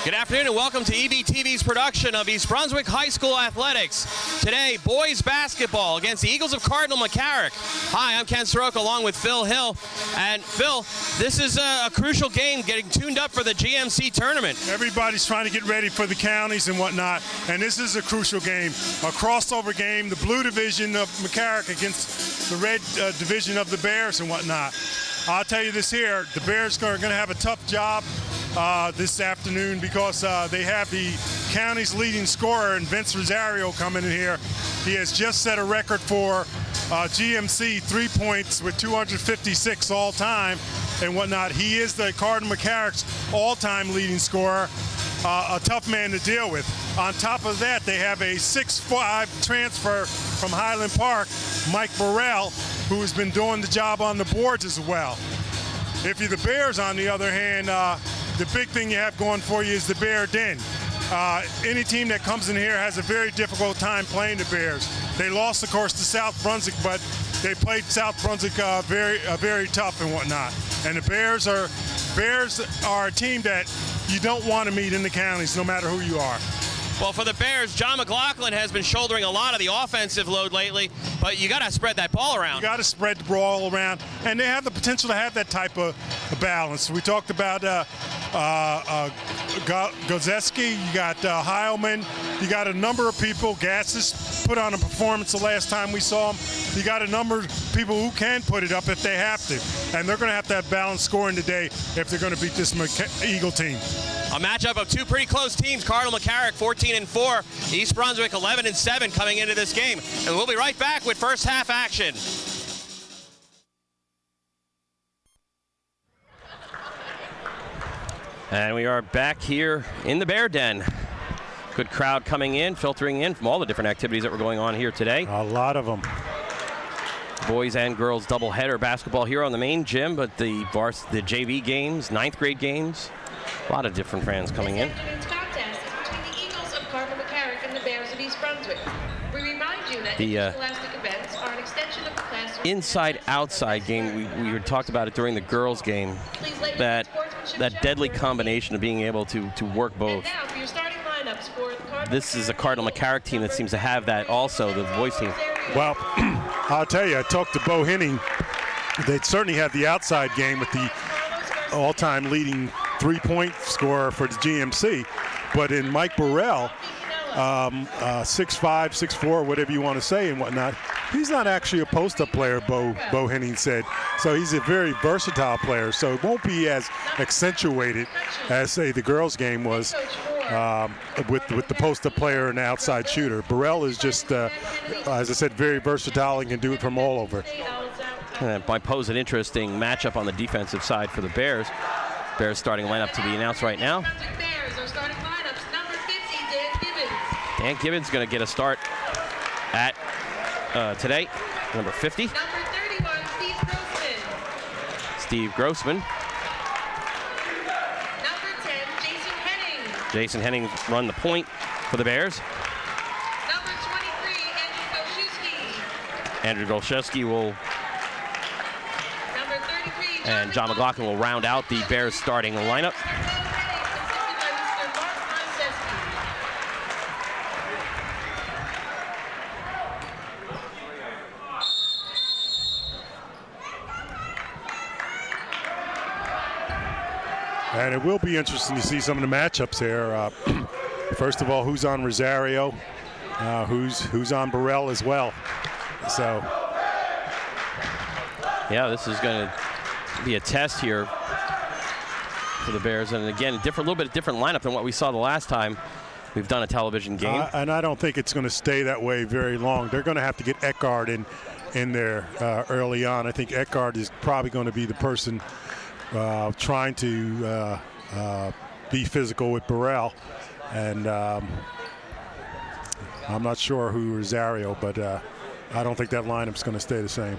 Good afternoon and welcome to EBTV's production of East Brunswick High School Athletics. Today, boys basketball against the Eagles of Cardinal McCarrick. Hi, I'm Ken Saroka along with Phil Hill. And Phil, this is a crucial game getting tuned up for the GMC tournament. Everybody's trying to get ready for the counties and whatnot, and this is a crucial game, a crossover game, the blue division of McCarrick against the red division of the Bears and whatnot. I'll tell you this here, the Bears are going to have a tough job this afternoon because they have the county's leading scorer in Vince Rosario coming in here. He has just set a record for GMC 3 points with 256 all time and whatnot. He is the Cardinal McCarrick's all-time leading scorer. A tough man to deal with. On top of that, they have a 6'5" transfer from Highland Park, Mike Burrell, who has been doing the job on the boards as well. If you're the Bears, on the other hand, the big thing you have going for you is the Bear Den. Any team that comes in here has a very difficult time playing the Bears. They lost, of course, to South Brunswick, but they played South Brunswick very tough and whatnot. And the Bears are a team that you don't want to meet in the counties, no matter who you are. Well, for the Bears, John McLaughlin has been shouldering a lot of the offensive load lately, but you got to spread that ball around. You got to spread the ball around, and they have the potential to have that type of balance. We talked about Gozeski, you got Heilman, you got a number of people. Gassis put on a performance the last time we saw him. You got a number of people who can put it up if they have to, and they're going to have balanced scoring today if they're going to beat this Eagle team. A matchup of two pretty close teams, Cardinal McCarrick 14-4, East Brunswick 11-7 coming into this game. And we'll be right back with first half action. And we are back here in the Bear Den. Good crowd coming in, filtering in from all the different activities that were going on here today. A lot of them. Boys and girls doubleheader basketball here on the main gym, but the JV games, 9th grade games, a lot of different fans coming in. This afternoon's contest is between the Eagles of Cardinal McCarrick and the Bears of East Brunswick. We remind you that interscholastic events are an extension of the classroom. Inside-outside game, we talked about it during the girls' game, that deadly combination of being able to work both. And now for your starting lineups for the Cardinal. This is a Cardinal McCarrick team that seems to have that also, the boys team. Well, I'll tell you, I talked to Bo Henning. They certainly have the outside game with the all-time leading three-point scorer for the GMC, but in Mike Burrell, 6'5", 6'4", whatever you want to say and whatnot, he's not actually a post-up player, Bo Henning said. So he's a very versatile player, so it won't be as accentuated as, say, the girls' game was with the post-up player and the outside shooter. Burrell is just, as I said, very versatile and can do it from all over. And that might pose an interesting matchup on the defensive side for the Bears. Bears starting lineup to be announced right now. Dan Gibbons going to get a start at today. Number 50. Number 31, Steve Grossman. Number 10, Jason Henning. Jason Henning run the point for the Bears. Number 23, Andrew Andrew Golszewski. Golszewski will, Number 33, and John McLaughlin will round out the Bears starting lineup. And it will be interesting to see some of the matchups here. First of all, who's on Rosario? Who's on Burrell as well? So, yeah, this is going to be a test here for the Bears. And again, a little bit different lineup than what we saw the last time we've done a television game. And I don't think it's going to stay that way very long. They're going to have to get Eckhart in there early on. I think Eckhart is probably going to be the person trying to be physical with Burrell, and I'm not sure who Rosario, but I don't think that lineup's going to stay the same.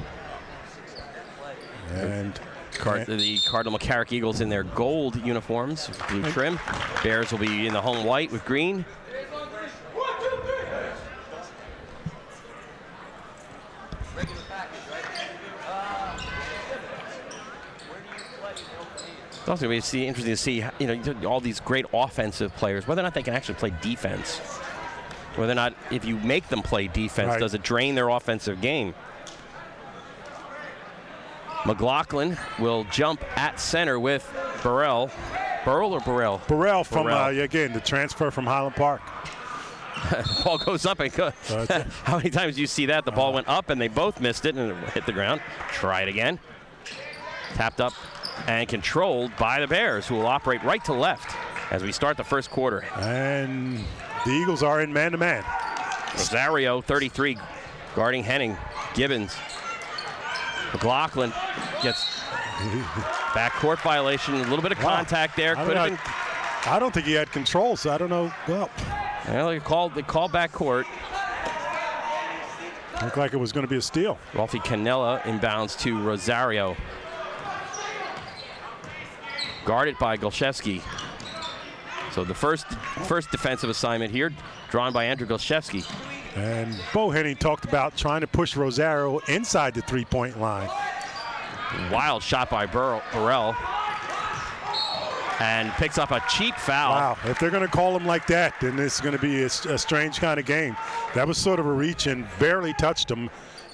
And the Cardinal McCarrick Eagles in their gold uniforms, blue trim. Bears will be in the home white with green. It's also going to be interesting to see, all these great offensive players, whether or not they can actually play defense. Whether or not, if you make them play defense, right, does it drain their offensive game? McLaughlin will jump at center with Burrell. Burrell or Burrell? Burrell from, again, the transfer from Highland Park. The ball goes up and goes. How many times do you see that? The ball went up and they both missed it and it hit the ground. Try it again. Tapped up and controlled by the Bears, who will operate right to left as we start the first quarter. And the Eagles are in man-to-man. Rosario, 33, guarding Henning. Gibbons. McLaughlin gets backcourt violation. A little bit of contact there. I don't think he had control, so I don't know. Well, they called backcourt. Looked like it was going to be a steal. Rolfie Canella inbounds to Rosario. Guarded by Golszewski. So the first defensive assignment here, drawn by Andrew Golszewski. And Bo Henning talked about trying to push Rosario inside the three-point line. Wild shot by Burrell. And picks up a cheap foul. Wow, if they're going to call him like that, then it's going to be a strange kind of game. That was sort of a reach and barely touched him.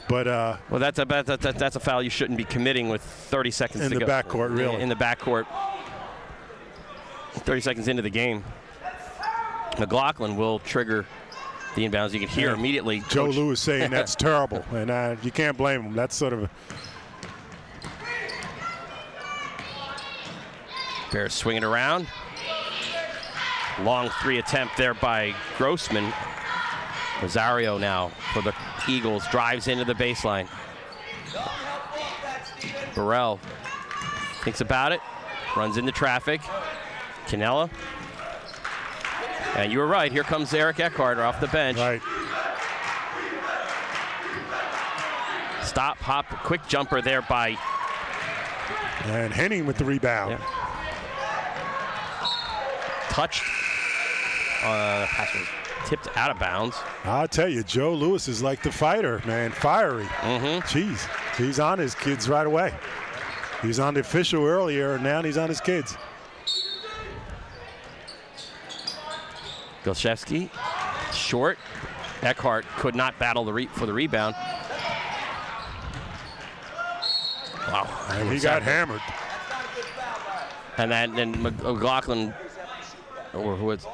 But well, that's a foul you shouldn't be committing with 30 seconds to go. In the backcourt, really. In the backcourt. 30 seconds into the game. McLaughlin will trigger the inbounds. You can hear immediately Joe Coach Lewis saying that's terrible, and you can't blame him. That's sort of Bears swinging around. Long three attempt there by Grossman. Rosario now for the Eagles drives into the baseline. Burrell thinks about it, runs into traffic. Canella. And you were right. Here comes Eric Eckhart off the bench. right. Stop, hop, quick jumper there by. And Henning with the rebound. Yeah. Touched. Pass was tipped out of bounds. I'll tell you, Joe Lewis is like the fighter, man. Fiery. Jeez. He's on his kids right away. He's on the official earlier, and now he's on his kids. Golszewski, short. Eckhart could not battle for the rebound. Wow. And he got hammered. And then McLaughlin, or who's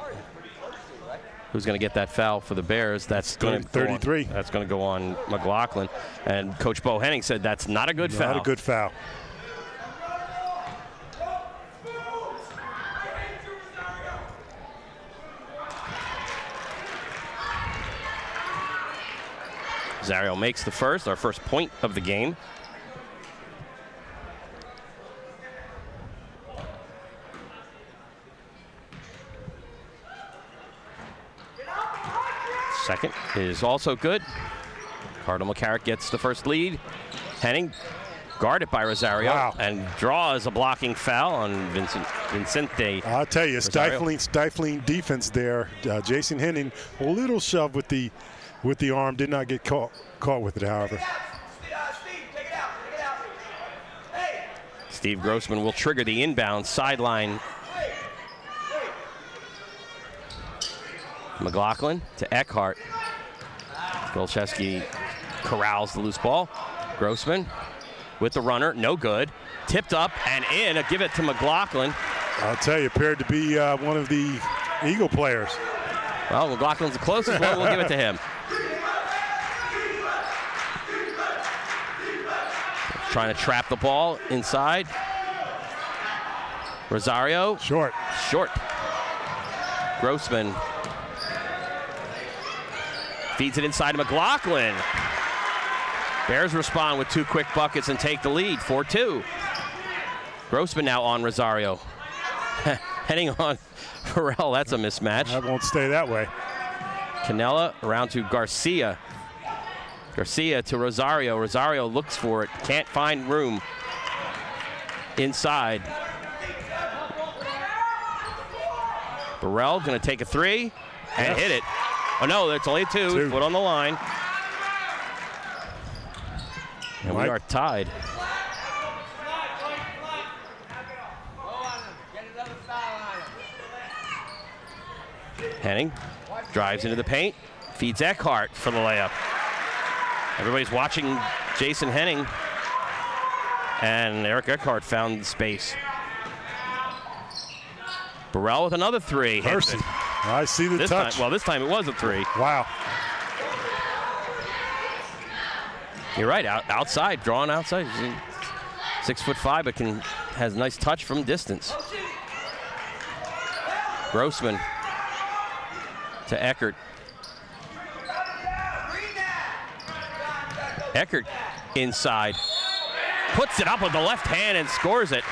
going to get that foul for the Bears? That's going to 33. That's going to go on McLaughlin. And Coach Bo Henning said that's not a good foul. Not a good foul. Rosario makes our first point of the game. Second is also good. Cardinal McCarrick gets the first lead. Henning guarded by Rosario and draws a blocking foul on Vincente. I'll tell you, Rosario. stifling defense there. Jason Henning, a little shove with the arm, did not get caught with it, however. Steve Grossman will trigger the inbound sideline. McLaughlin to Eckhart. Golszewski corrals the loose ball. Grossman with the runner, no good. Tipped up and in. Give it to McLaughlin. I'll tell you, appeared to be one of the Eagle players. Well, McLaughlin's the closest one. We'll give it to him. Trying to trap the ball inside. Rosario. Short. Grossman feeds it inside to McLaughlin. Bears respond with two quick buckets and take the lead, 4-2. Grossman now on Rosario. Heading on Burrell, that's a mismatch. That won't stay that way. Canella around to Garcia. Garcia to Rosario. Rosario looks for it, can't find room inside. Burrell gonna take a three and hit it. Oh no, it's only two. Foot on the line. And we are tied. Henning drives into the paint, feeds Eckhart for the layup. Everybody's watching Jason Henning, and Eric Eckhart found the space. Burrell with another three. Mercy. I see the touch. Well, this time it was a three. Wow. You're right, outside, drawn outside. 6'5", but has a nice touch from distance. Grossman to Eckert. Eckert inside. Puts it up with the left hand and scores it.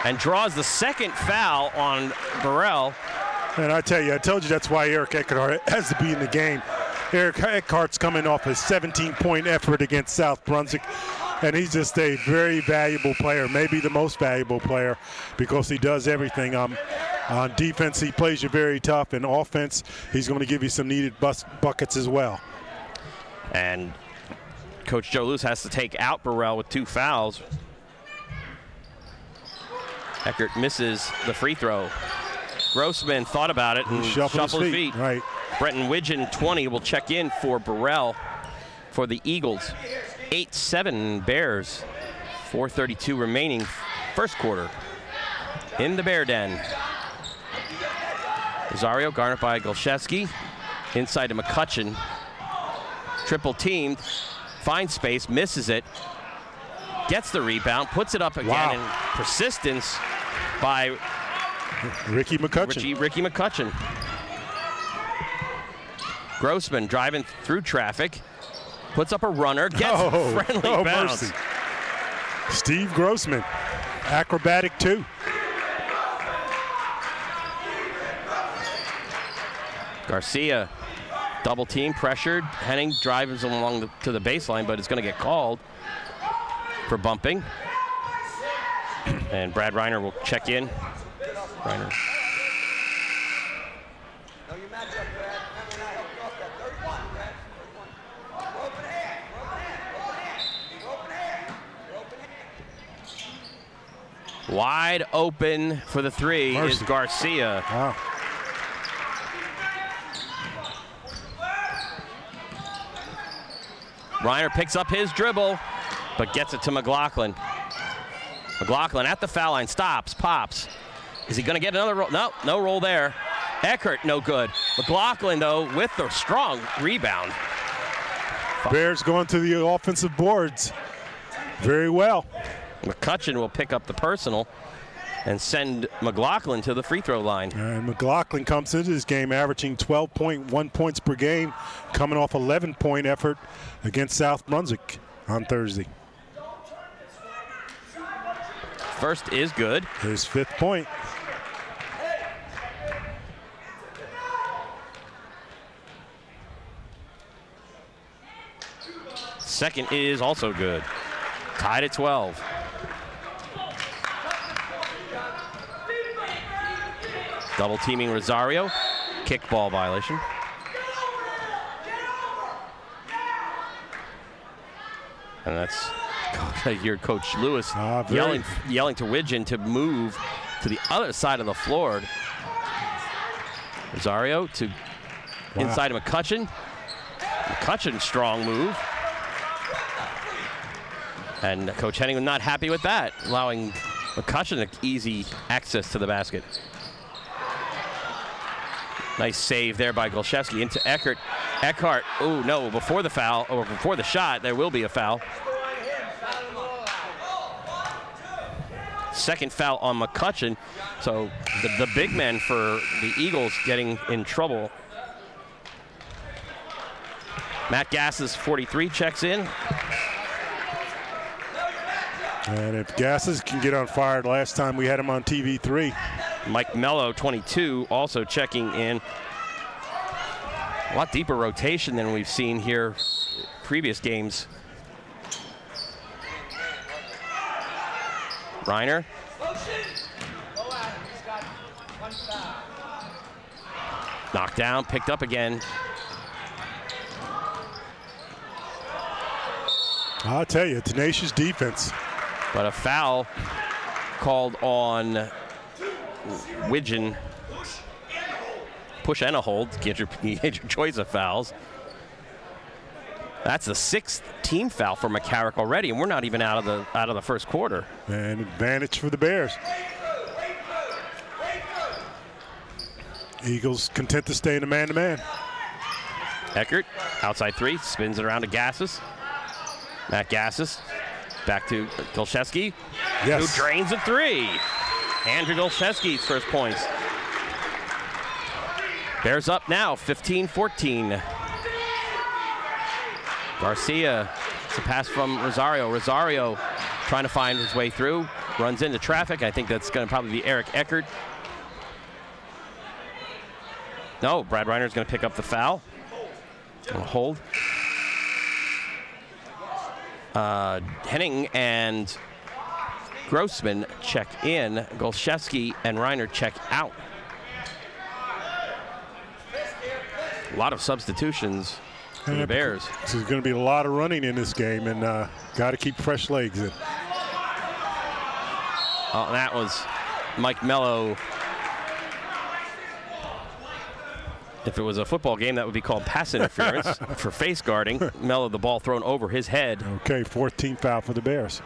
And draws the second foul on Burrell. And I told you that's why Eric Eckhart has to be in the game. Eric Eckhart's coming off a 17-point effort against South Brunswick. And he's just a very valuable player, maybe the most valuable player, because he does everything. On defense, he plays you very tough. And offense, he's going to give you some needed buckets as well. And Coach Joe Lewis has to take out Burrell with 2 fouls. Eckert misses the free throw. Grossman thought about it and shuffled his feet. Right. Brenton Widgeon, 20, will check in for Burrell for the Eagles. 8-7 Bears. 4:32 remaining first quarter. In the Bear Den. Rosario garnered by Golszewski. Inside to McCutcheon. Triple teamed. Finds space, misses it. Gets the rebound, puts it up again, wow. and persistence by Ricky McCutcheon. Ricky McCutcheon. Grossman driving through traffic, puts up a runner, gets a friendly bounce. Mercy. Steve Grossman, acrobatic too. Garcia, double team, pressured. Henning drives along to the baseline, but it's going to get called for bumping. And Brad Reiner will check in. Reiner. Wide open for the three is Garcia. Wow. Reiner picks up his dribble, but gets it to McLaughlin. McLaughlin at the foul line, stops, pops. Is he going to get another roll? No, no roll there. Eckert, no good. McLaughlin, though, with the strong rebound. Bears going to the offensive boards very well. McCutcheon will pick up the personal and send McLaughlin to the free throw line. And McLaughlin comes into this game averaging 12.1 points per game, coming off 11-point effort against South Brunswick on Thursday. First is good. His 5th point. Second is also good. Tied at 12. Double teaming Rosario. Kickball violation. And that's, I hear Coach Lewis yelling to Widgeon to move to the other side of the floor. Rosario to inside of McCutcheon. McCutcheon, strong move. And Coach Henning was not happy with that, allowing McCutcheon easy access to the basket. Nice save there by Golszewski into Eckert. Eckhart, oh no, before the foul, or before the shot, there will be a foul. Second foul on McCutcheon. So the big man for the Eagles getting in trouble. Matt Gass's 43 checks in. And if Gasses can get on fire, the last time we had him on TV3. Mike Mello, 22, also checking in. A lot deeper rotation than we've seen here previous games. Reiner. Knocked down, picked up again. I'll tell you, tenacious defense. But a foul called on Widgeon. push and a hold to get your choice of fouls. That's the 6th team foul for McCarrick already, and we're not even out of the first quarter. And advantage for the Bears. Eagles content to stay in the man-to-man. Eckert, outside 3, spins it around to Gassis. Matt Gassis, back to Golszewski, yes. Who drains a 3. Andrew Golszewski's first points. Bears up now, 15-14. Garcia, it's a pass from Rosario. Rosario trying to find his way through, runs into traffic. I think that's going to probably be Eric Eckert. No, Brad Reiner's going to pick up the foul. Hold. Henning and Grossman check in. Golszewski and Reiner check out. A lot of substitutions for the Bears. So there's going to be a lot of running in this game, and got to keep fresh legs in. Oh, that was Mike Mello. If it was a football game, that would be called pass interference for face guarding. Mello, the ball thrown over his head. Okay, 14th foul for the Bears.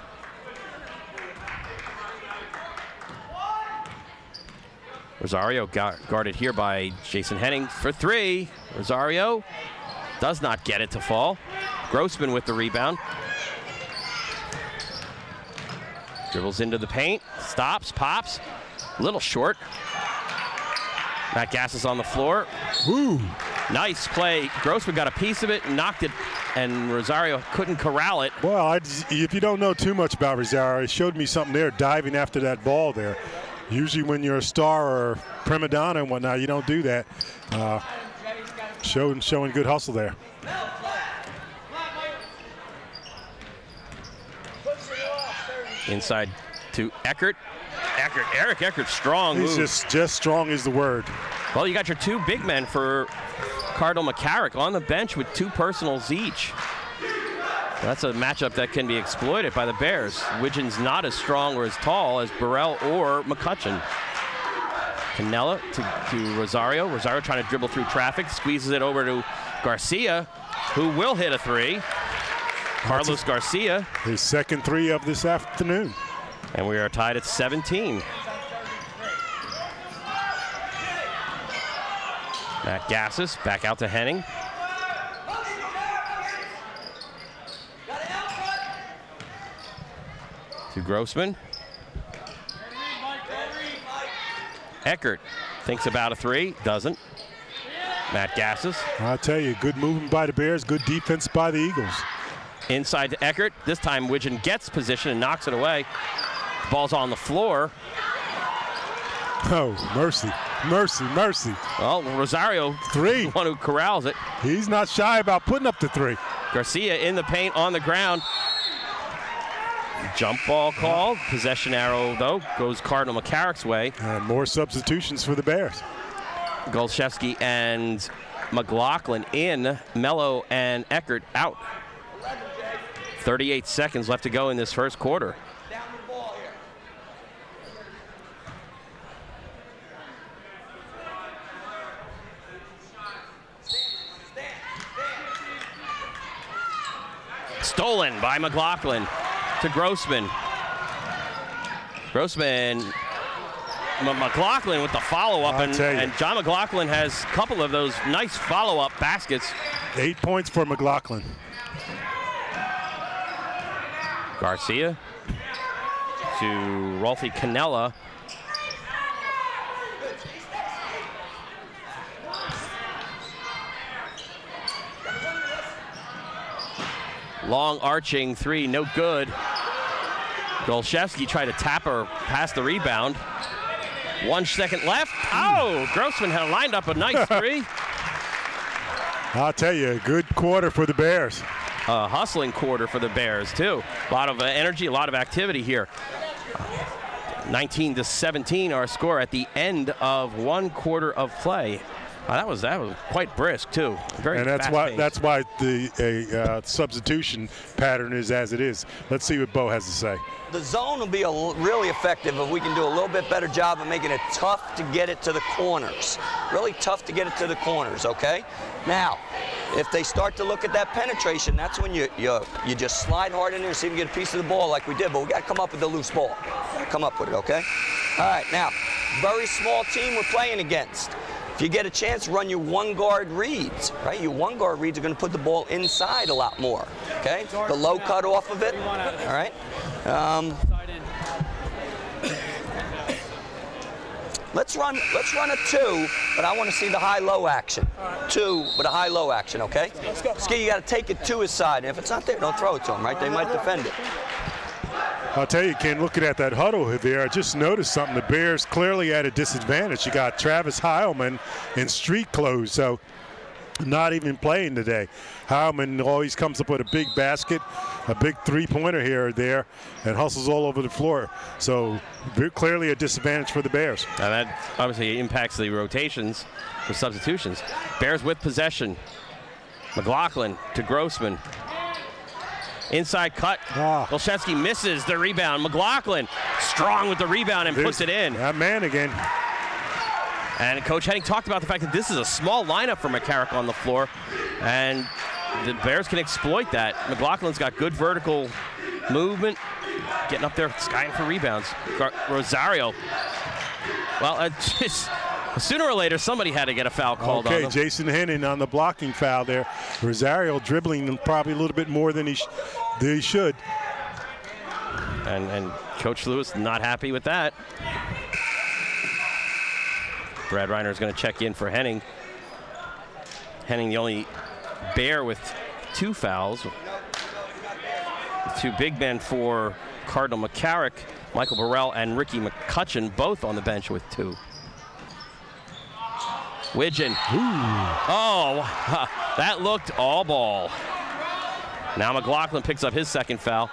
Rosario guarded here by Jason Henning for 3. Rosario does not get it to fall. Grossman with the rebound. Dribbles into the paint, stops, pops, a little short. Matt Gassis on the floor. Woo! Nice play. Grossman got a piece of it and knocked it, and Rosario couldn't corral it. Well, if you don't know too much about Rosario, he showed me something there, diving after that ball there. Usually when you're a star or prima donna and whatnot, you don't do that. Showing good hustle there. Inside to Eckert. Eric Eckert, strong move. He's just strong is the word. Well, you got your 2 big men for Cardinal McCarrick on the bench with 2 personals each. That's a matchup that can be exploited by the Bears. Widgeon's not as strong or as tall as Burrell or McCutcheon. Canella to Rosario. Rosario trying to dribble through traffic, squeezes it over to Garcia, who will hit a 3. Carlos Garcia. His second 3 of this afternoon. And we are tied at 17. Matt Gassis back out to Henning. To Grossman. Eckert thinks about a 3, doesn't. Matt Gassis. I'll tell you, good movement by the Bears, good defense by the Eagles. Inside to Eckert. This time Widgeon gets position and knocks it away. Ball's on the floor. Oh, mercy, mercy, mercy. Well, Rosario, 3. The one who corrals it. He's not shy about putting up the 3. Garcia in the paint on the ground. Jump ball called. Possession arrow, though, goes Cardinal McCarrick's way. And more substitutions for the Bears. Golszewski and McLaughlin in. Mello and Eckert out. 38 seconds left to go in this first quarter. Stolen by McLaughlin to Grossman. McLaughlin with the follow-up, and John McLaughlin has a couple of those nice follow-up baskets. 8 points for McLaughlin. Garcia to Rolfie Canella. Long arching 3, no good. Golszewski tried to tap her past the rebound. 1 second left. Oh, Grossman had lined up a nice 3. I'll tell you, a good quarter for the Bears. A hustling quarter for the Bears, too. A lot of energy, a lot of activity here. 19-17, our score at the end of 1 quarter of play. That was quite brisk too. Very and that's why the substitution pattern is as it is. Let's see what Bo has to say. The zone will be really effective if we can do a little bit better job of making it tough to get it to the corners. Really tough to get it to the corners, okay? Now, if they start to look at that penetration, that's when you just slide hard in there and see if you get a piece of the ball like we did, but we got to come up with the loose ball. Come up with it, okay? All right, now, very small team we're playing against. If you get a chance, run your one-guard reads, right? Your one-guard reads are going to put the ball inside a lot more, okay? The low cut off of it, all right? Let's run a 2, but I want to see the high-low action. 2, but a high-low action, okay? Ski, you got to take it to his side, and if it's not there, don't throw it to him, right? They might defend it. I'll tell you, Ken, looking at that huddle there, I just noticed something. The Bears clearly at a disadvantage. You got Travis Heilman in street clothes, so not even playing today. Heilman always comes up with a big basket, a big three-pointer here or there, and hustles all over the floor. So clearly a disadvantage for the Bears. And that obviously impacts the rotations for substitutions. Bears with possession. McLaughlin to Grossman. Inside cut. Olszewski misses the rebound. McLaughlin strong with the rebound and puts it in. That man again. And Coach Henning talked about the fact that this is a small lineup for McCarrick on the floor, and the Bears can exploit that. McLaughlin's got good vertical movement, getting up there, skying for rebounds. Rosario. Well, just sooner or later, somebody had to get a foul called on them. Okay, Jason Henning on the blocking foul there. Rosario dribbling probably a little bit more than he should. And Coach Lewis not happy with that. Brad Reiner is going to check in for Henning. Henning, the only Bear with 2 fouls. The 2 big men for Cardinal McCarrick, Michael Burrell and Ricky McCutcheon, both on the bench with 2. Widgeon. Oh, that looked all ball. Now McLaughlin picks up his 2nd foul.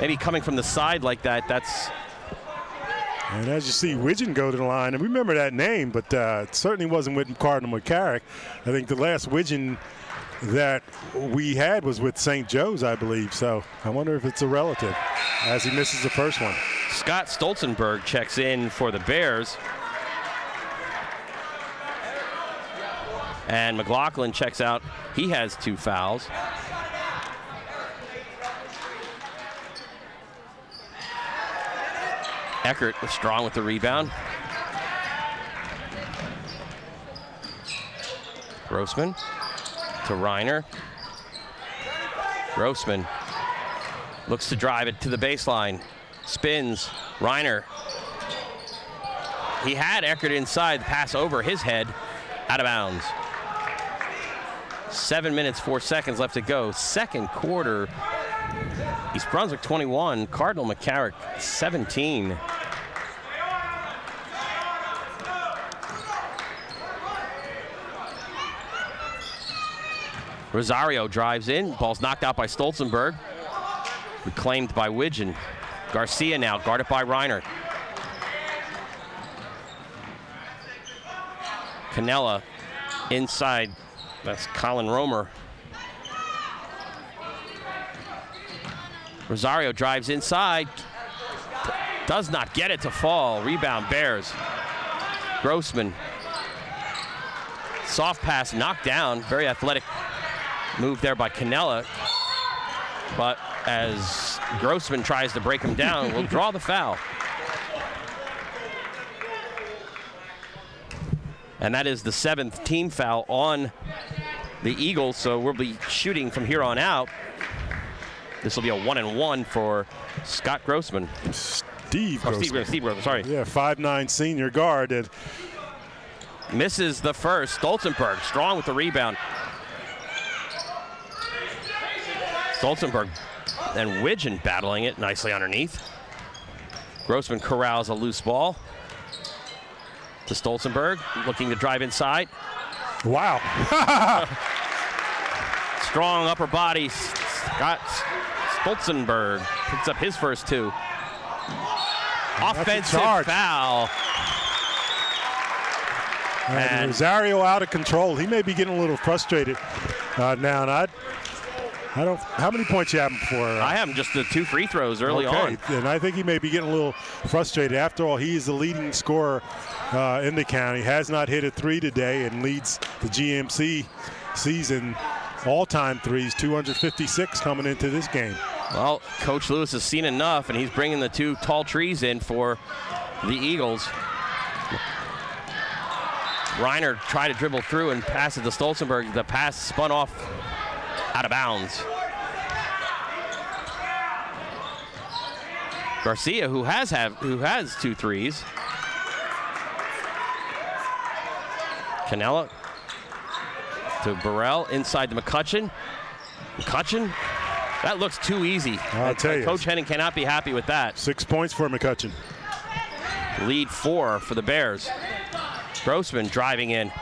Maybe coming from the side like that, that's... And as you see Widgeon go to the line, and remember that name, but it certainly wasn't with Cardinal McCarrick. I think the last Widgeon that we had was with St. Joe's, I believe. So I wonder if it's a relative, as he misses the first one. Scott Stolzenberg checks in for the Bears. And McLaughlin checks out. He has 2 fouls. Eckert was strong with the rebound. Grossman to Reiner. Grossman looks to drive it to the baseline. Spins. Reiner. He had Eckert inside. The pass over his head. Out of bounds. 7 minutes, 4 seconds left to go. Second quarter. East Brunswick 21, Cardinal McCarrick 17. Rosario drives in, ball's knocked out by Stolzenberg. Reclaimed by Widgeon. Garcia now guarded by Reiner. Canella inside, that's Colin Romer. Rosario drives inside, does not get it to fall. Rebound Bears. Grossman. Soft pass knocked down. Very athletic move there by Canella. But as Grossman tries to break him down, we'll draw the foul. And that is the 7th team foul on the Eagles, so we'll be shooting from here on out. This will be a 1-and-1 for Scott Grossman. Steve Grossman, sorry. Yeah, 5'9" senior guard. And misses the first. Stolzenberg strong with the rebound. Stolzenberg and Widgeon battling it nicely underneath. Grossman corrals a loose ball to Stolzenberg, looking to drive inside. Wow. Strong upper body. Scott Stolzenberg picks up his first 2. Offensive foul. And Rosario out of control. He may be getting a little frustrated now. And I don't. How many points you have him for? I have him just the 2 free throws early on. And I think he may be getting a little frustrated. After all, he is the leading scorer in the county. Has not hit a 3 today and leads the GMC season all-time threes, 256 coming into this game. Well, Coach Lewis has seen enough, and he's bringing the 2 tall trees in for the Eagles. Reiner tried to dribble through and pass it to Stolzenberg. The pass spun off out of bounds. Garcia, who has 2 threes. Canella to Burrell inside to McCutcheon. McCutcheon, that looks too easy. I'll tell you. Coach Henning cannot be happy with that. 6 points for McCutcheon. Lead 4 for the Bears. Grossman driving in.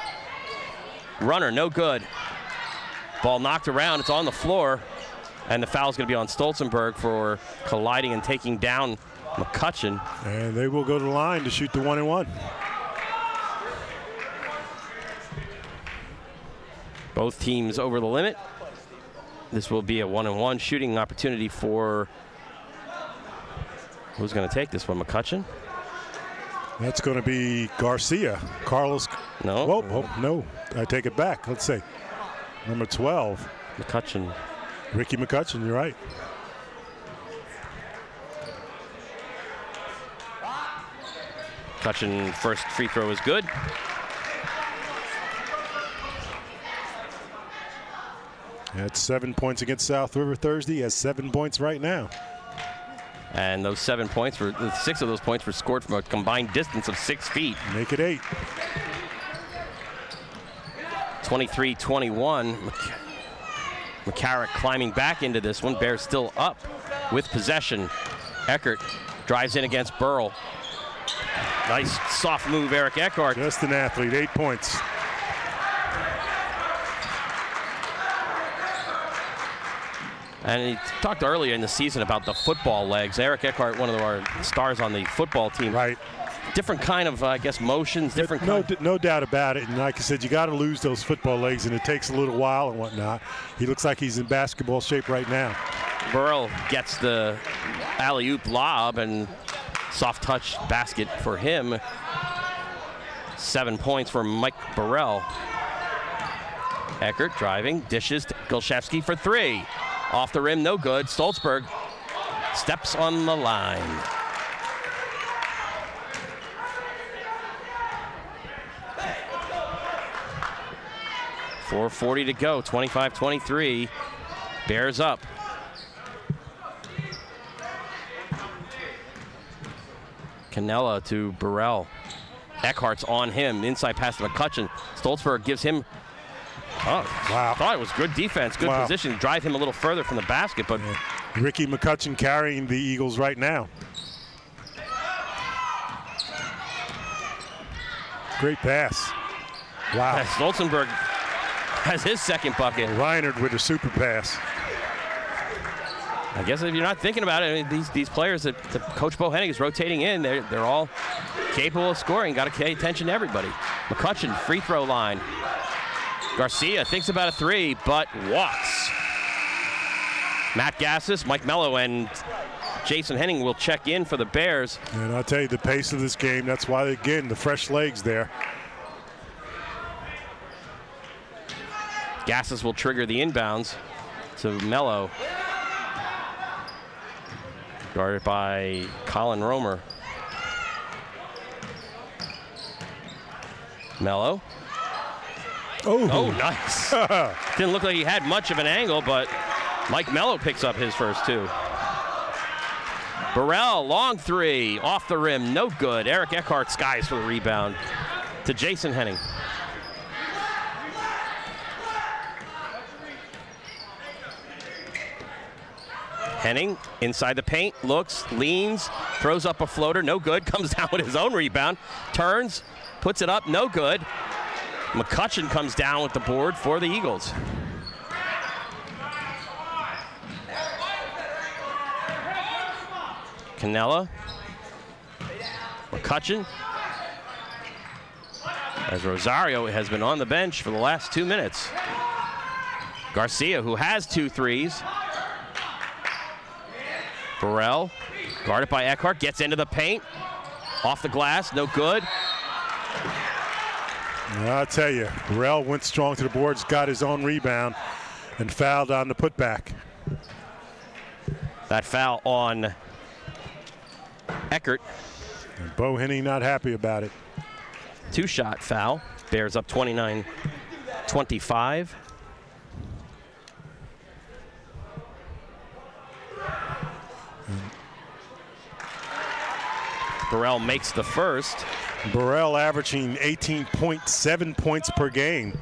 Runner, no good. Ball knocked around, it's on the floor, and the foul's going to be on Stolzenberg for colliding and taking down McCutcheon. And they will go to the line to shoot the 1-and-1. Both teams over the limit. This will be a 1-and-1 shooting opportunity for, who's going to take this one, McCutcheon? That's going to be Garcia. Carlos. No. Oh, no. I take it back. Let's see. Number 12. McCutcheon. Ricky McCutcheon, you're right. McCutcheon first free throw is good. That's 7 points against South River Thursday. He has 7 points right now. And those 7 points, 6 of those points were scored from a combined distance of 6 feet. Make it 8. 23-21. McCarrick climbing back into this one. Bears still up with possession. Eckert drives in against Burrell. Nice soft move, Eric Eckhart. Just an athlete, 8 points. And he talked earlier in the season about the football legs. Eric Eckhart, one of our stars on the football team. Right. Different kind of, I guess, motions, different no doubt about it. And like I said, you got to lose those football legs, and it takes a little while and whatnot. He looks like he's in basketball shape right now. Burrell gets the alley-oop lob and soft touch basket for him. 7 points for Mike Burrell. Eckert driving, dishes to Golszewski for 3. Off the rim, no good. Stolzberg steps on the line. .440 to go, 25-23. Bears up. Canella to Burrell. Eckhart's on him, inside pass to McCutcheon. Stolzberg gives him, wow. I thought it was good defense, good position. Drive him a little further from the basket, but Ricky McCutcheon carrying the Eagles right now. Great pass. Wow. Stolzenberg has his second bucket. Reinert with a super pass. I guess if you're not thinking about it, I mean, these players that Coach Bohennig is rotating in, they're all capable of scoring. Got to pay attention to everybody. McCutcheon, free throw line. Garcia thinks about a 3, but walks. Matt Gassis, Mike Mello, and Jason Henning will check in for the Bears. And I'll tell you, the pace of this game, that's why, again, the fresh legs there. Gassis will trigger the inbounds to Mello. Guarded by Colin Romer. Mello. Oh, nice. Didn't look like he had much of an angle, but Mike Mello picks up his first 2. Burrell, long 3, off the rim, no good. Eric Eckhart skies for the rebound to Jason Henning. Henning inside the paint, looks, leans, throws up a floater, no good, comes down with his own rebound, turns, puts it up, no good. McCutcheon comes down with the board for the Eagles. Canella, McCutcheon, as Rosario has been on the bench for the last 2 minutes. Garcia, who has 2 threes. Burrell, guarded by Eckhart, gets into the paint. Off the glass, no good. I'll tell you, Burrell went strong to the boards, got his own rebound, and fouled on the putback. That foul on Eckert. And Bo Henning not happy about it. 2-shot foul. Bears up 29-25. Burrell makes the first. Burrell averaging 18.7 points per game.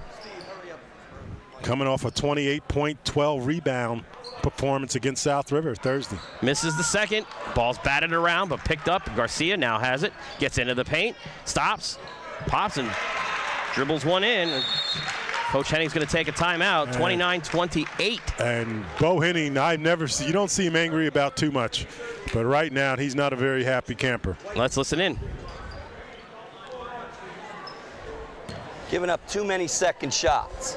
Coming off a 28-point, 12 rebound performance against South River Thursday. Misses the second. Ball's batted around, but picked up. Garcia now has it. Gets into the paint. Stops. Pops and dribbles one in. Coach Henning's going to take a timeout. 29-28. And Bo Henning, you don't see him angry about too much. But right now, he's not a very happy camper. Let's listen in. Giving up too many second shots.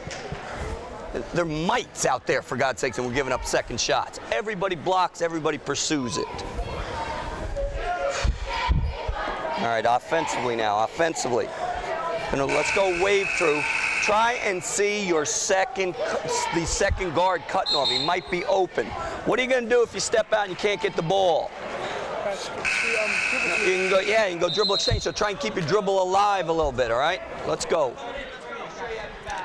They're mites out there, for God's sakes, and we're giving up second shots. Everybody blocks, everybody pursues it. All right, offensively now, offensively. Let's go wave through. Try and see the second guard cutting off. He might be open. What are you going to do if you step out and you can't get the ball? You can go dribble exchange. So try and keep your dribble alive a little bit, all right? Let's go.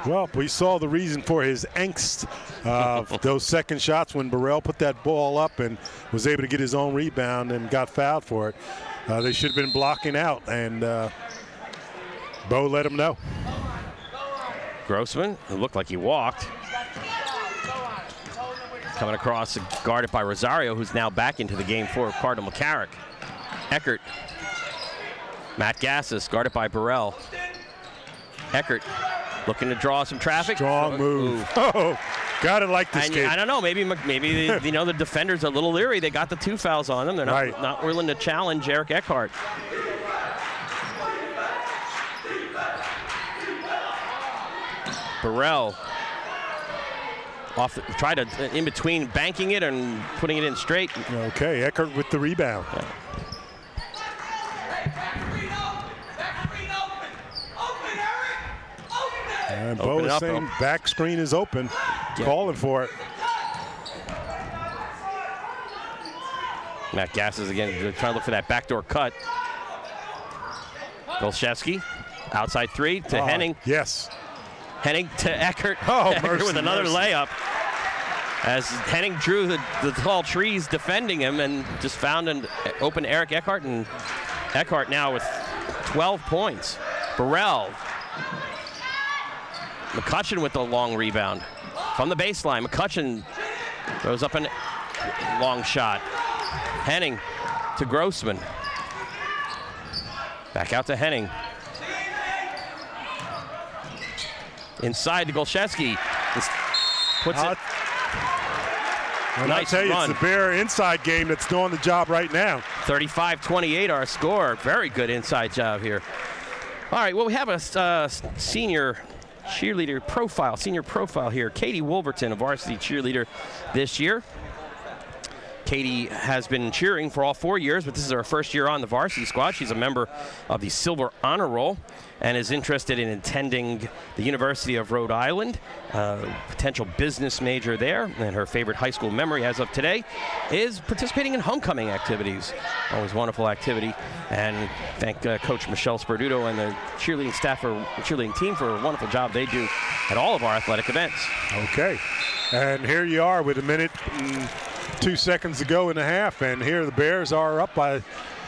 Well, we saw the reason for his angst of those second shots when Burrell put that ball up and was able to get his own rebound and got fouled for it. They should have been blocking out, and Bo let him know. Grossman, it looked like he walked. Coming across, guarded by Rosario, who's now back into the game for Cardinal McCarrick. Eckert. Matt Gassis, guarded by Burrell. Eckert looking to draw some traffic. Strong move. Oh, gotta like this kid. I don't know, maybe the defenders are a little leery. They got the 2 fouls on them. They're not willing to challenge Eric Eckhart. Burrell tried to in between banking it and putting it in straight. Okay, Eckert with the rebound. Yeah. And Bo is saying back screen is open, calling for it. Matt Gassis again trying to look for that backdoor cut. Golszewski, outside 3 to Henning. Yes. Henning to Eckert. Eckert with another layup. As Henning drew the tall trees defending him and just found an open Eric Eckhart, and Eckhart now with 12 points. Burrell. McCutcheon with the long rebound. From the baseline, McCutcheon throws up a long shot. Henning to Grossman. Back out to Henning. Inside to Golszewski. Puts it. And nice I tell you, run. it's the Bear inside game that's doing the job right now. 35-28 our score. Very good inside job here. All right, well, we have a senior profile here. Katie Wolverton, a varsity cheerleader this year. Katie has been cheering for all 4 years, but this is her first year on the varsity squad. She's a member of the Silver Honor Roll and is interested in attending the University of Rhode Island, potential business major there. And her favorite high school memory as of today is participating in homecoming activities. Always wonderful activity. And thank Coach Michelle Sperduto and the cheerleading staff or cheerleading team for a wonderful job they do at all of our athletic events. Okay. And here you are with 1 minute and 2 seconds to go in the half, and here the Bears are up by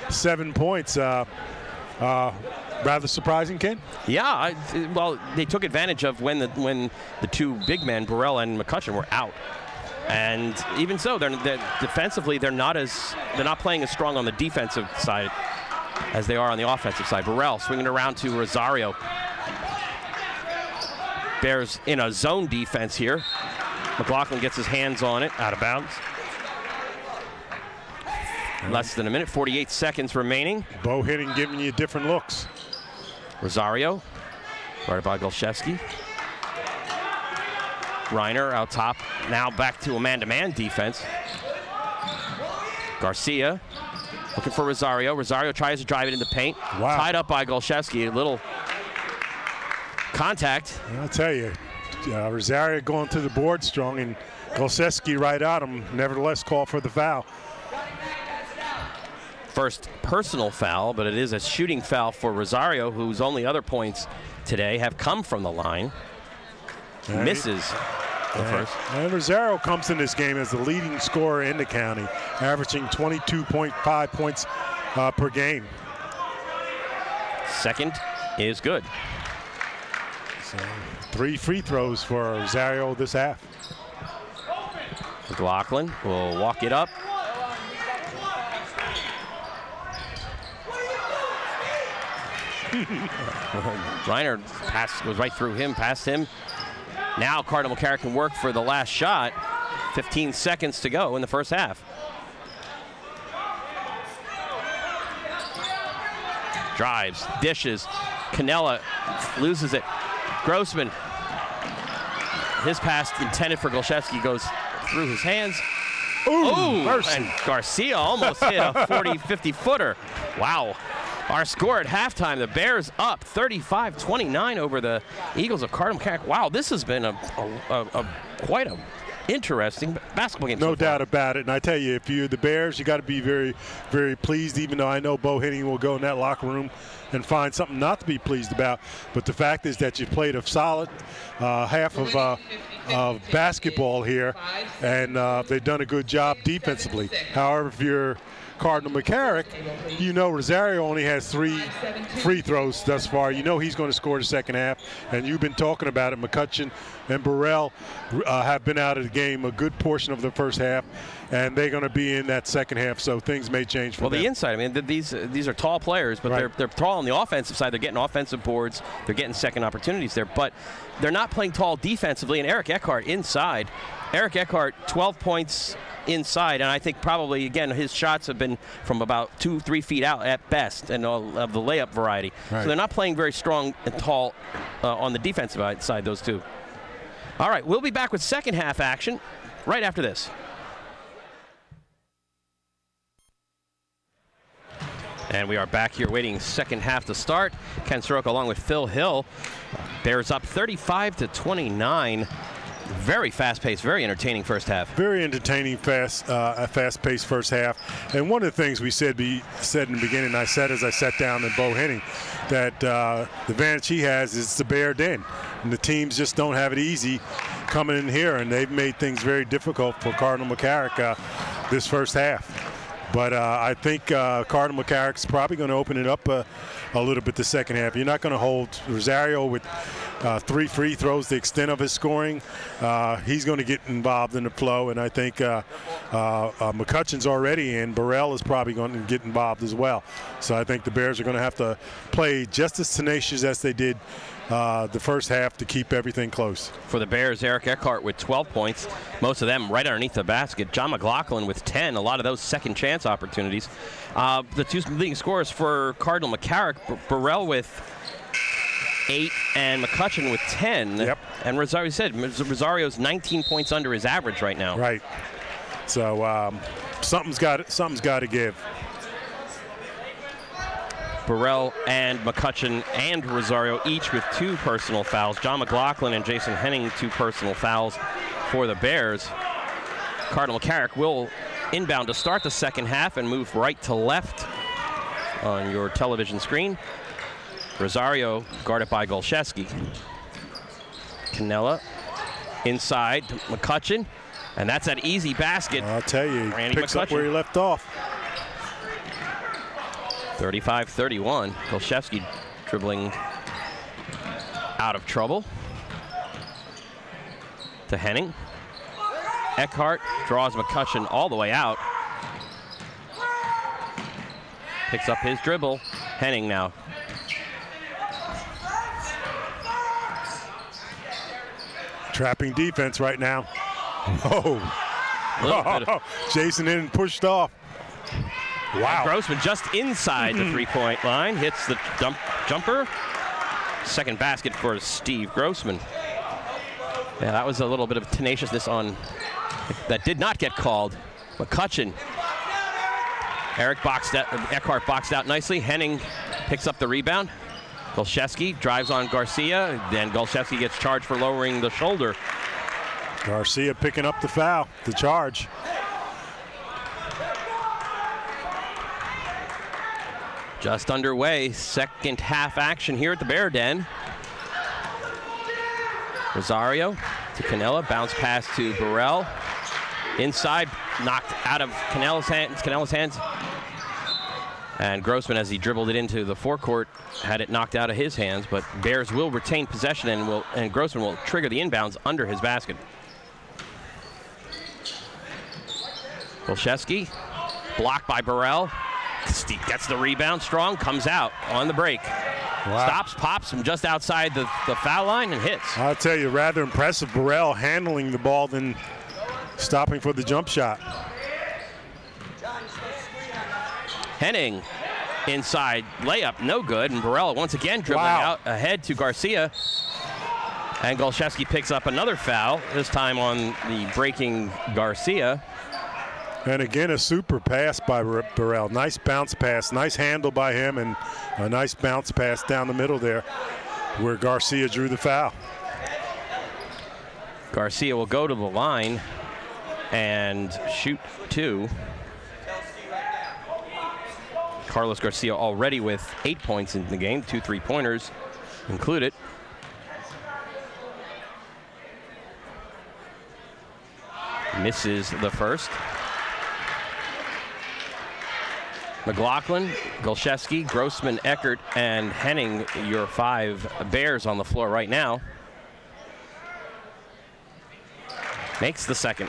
7 points. Rather surprising, Ken? Yeah, well, they took advantage of when the 2 big men, Burrell and McCutcheon, were out. And even so, they're defensively they're not playing as strong on the defensive side as they are on the offensive side. Burrell swinging around to Rosario. Bears in a zone defense here. McLaughlin gets his hands on it, out of bounds. Less than a minute, 48 seconds remaining. Bo Henning giving you different looks. Rosario Guarded by Golszewski. Reiner out top. Now back to a man-to-man defense. Garcia looking for Rosario. Rosario tries to drive it into paint. Wow. Tied up by Golszewski. A little contact. I'll tell you, Rosario going to the board strong, and Golszewski right at him. Nevertheless, call for the foul. First personal foul, but it is a shooting foul for Rosario, whose only other points today have come from the line. Misses the first. And Rosario comes in this game as the leading scorer in the county, averaging 22.5 points per game. Second is good. So 3 free throws for Rosario this half. McLaughlin will walk it up. Reiner pass goes right through him, past him. Now Cardinal McCarrick can work for the last shot. 15 seconds to go in the first half. Drives, dishes. Canella loses it. Grossman. His pass intended for Golszewski goes through his hands. Ooh, mercy. And Garcia almost hit a 40-50 footer. Wow. Our score at halftime, the Bears up 35-29 over the Eagles of Cardinal McCarrick. Wow, this has been quite a interesting basketball game. No doubt about it. And I tell you, if you're the Bears, you got to be very, very pleased, even though I know Bo Henning will go in that locker room and find something not to be pleased about. But the fact is that you played a solid half of basketball here, and they've done a good job defensively. However, if you're Cardinal McCarrick, you know Rosario only has 3 free throws thus far. You know he's going to score the second half, and you've been talking about it. McCutcheon and Burrell have been out of the game a good portion of the first half, and they're going to be in that second half, so things may change for them. Well, the inside, I mean, these are tall players, but right. they're tall on the offensive side. They're getting offensive boards. They're getting second opportunities there, but they're not playing tall defensively, and Eric Eckhart inside. Eric Eckhart, 12 points inside, and I think probably, again, his shots have been from about 2-3 feet out at best, and of the layup variety. Right. So they're not playing very strong and tall on the defensive side, those two. All right, we'll be back with second half action right after this. And we are back here waiting second half to start. Ken Saroka along with Phil Hill. Bears up 35-29. Very fast-paced, very entertaining first half. Very entertaining, fast-paced first half. And one of the things we said in the beginning, I said as I sat down with Bo Henning, that the advantage he has is the Bear Den. And the teams just don't have it easy coming in here, and they've made things very difficult for Cardinal McCarrick this first half. But I think Cardinal McCarrick's probably going to open it up a little bit the second half. You're not going to hold Rosario with 3 free throws, the extent of his scoring. He's going to get involved in the flow, and I think McCutcheon's already in. Burrell is probably going to get involved as well. So I think the Bears are going to have to play just as tenacious as they did the first half to keep everything close. For the Bears, Eric Eckhart with 12 points, most of them right underneath the basket. John McLaughlin with 10, a lot of those second chance opportunities. The two leading scorers for Cardinal McCarrick, Burrell with 8 and McCutcheon with 10. Yep. And Rosario said Rosario's 19 points under his average right now. Right. So something's got to give. Burrell and McCutcheon and Rosario each with 2 personal fouls. John McLaughlin and Jason Henning 2 personal fouls for the Bears. Cardinal McCarrick will inbound to start the second half and move right to left on your television screen. Rosario guarded by Golszewski. Canella inside McCutcheon, and that's an easy basket. I'll tell you, Randy picks McCutcheon. Up where he left off. 35-31. Golszewski dribbling out of trouble. To Henning. Eckhart draws McCutcheon all the way out. Picks up his dribble. Henning now. Trapping defense right now. Oh, Jason in and pushed off. Wow. Grossman just inside the three-point line, hits the jumper, second basket for Steve Grossman. Yeah, that was a little bit of tenaciousness on that did not get called. McCutcheon. Eckhart boxed out nicely. Henning picks up the rebound. Golszewski drives on Garcia. Then Golszewski gets charged for lowering the shoulder. Garcia picking up the foul, the charge. Just underway, second half action here at the Bear Den. Rosario to Canella, bounce pass to Burrell. Inside, knocked out of Canella's hands. And Grossman, as he dribbled it into the forecourt, had it knocked out of his hands, but Bears will retain possession and Grossman will trigger the inbounds under his basket. Golszewski, blocked by Burrell. Gets the rebound, strong, comes out on the break. Wow. Stops, pops from just outside the foul line and hits. I'll tell you, rather impressive. Burrell handling the ball than stopping for the jump shot. Henning inside layup, no good, and Burrell once again dribbling out ahead to Garcia. And Golszewski picks up another foul, this time on the breaking Garcia. And again, a super pass by Burrell. Nice bounce pass, nice handle by him, and a nice bounce pass down the middle there where Garcia drew the foul. Garcia will go to the line and shoot two. Carlos Garcia already with 8 points in the game, 2 3-pointers included. Misses the first. McLaughlin, Golszewski, Grossman, Eckert, and Henning, your 5 Bears on the floor right now. Makes the second.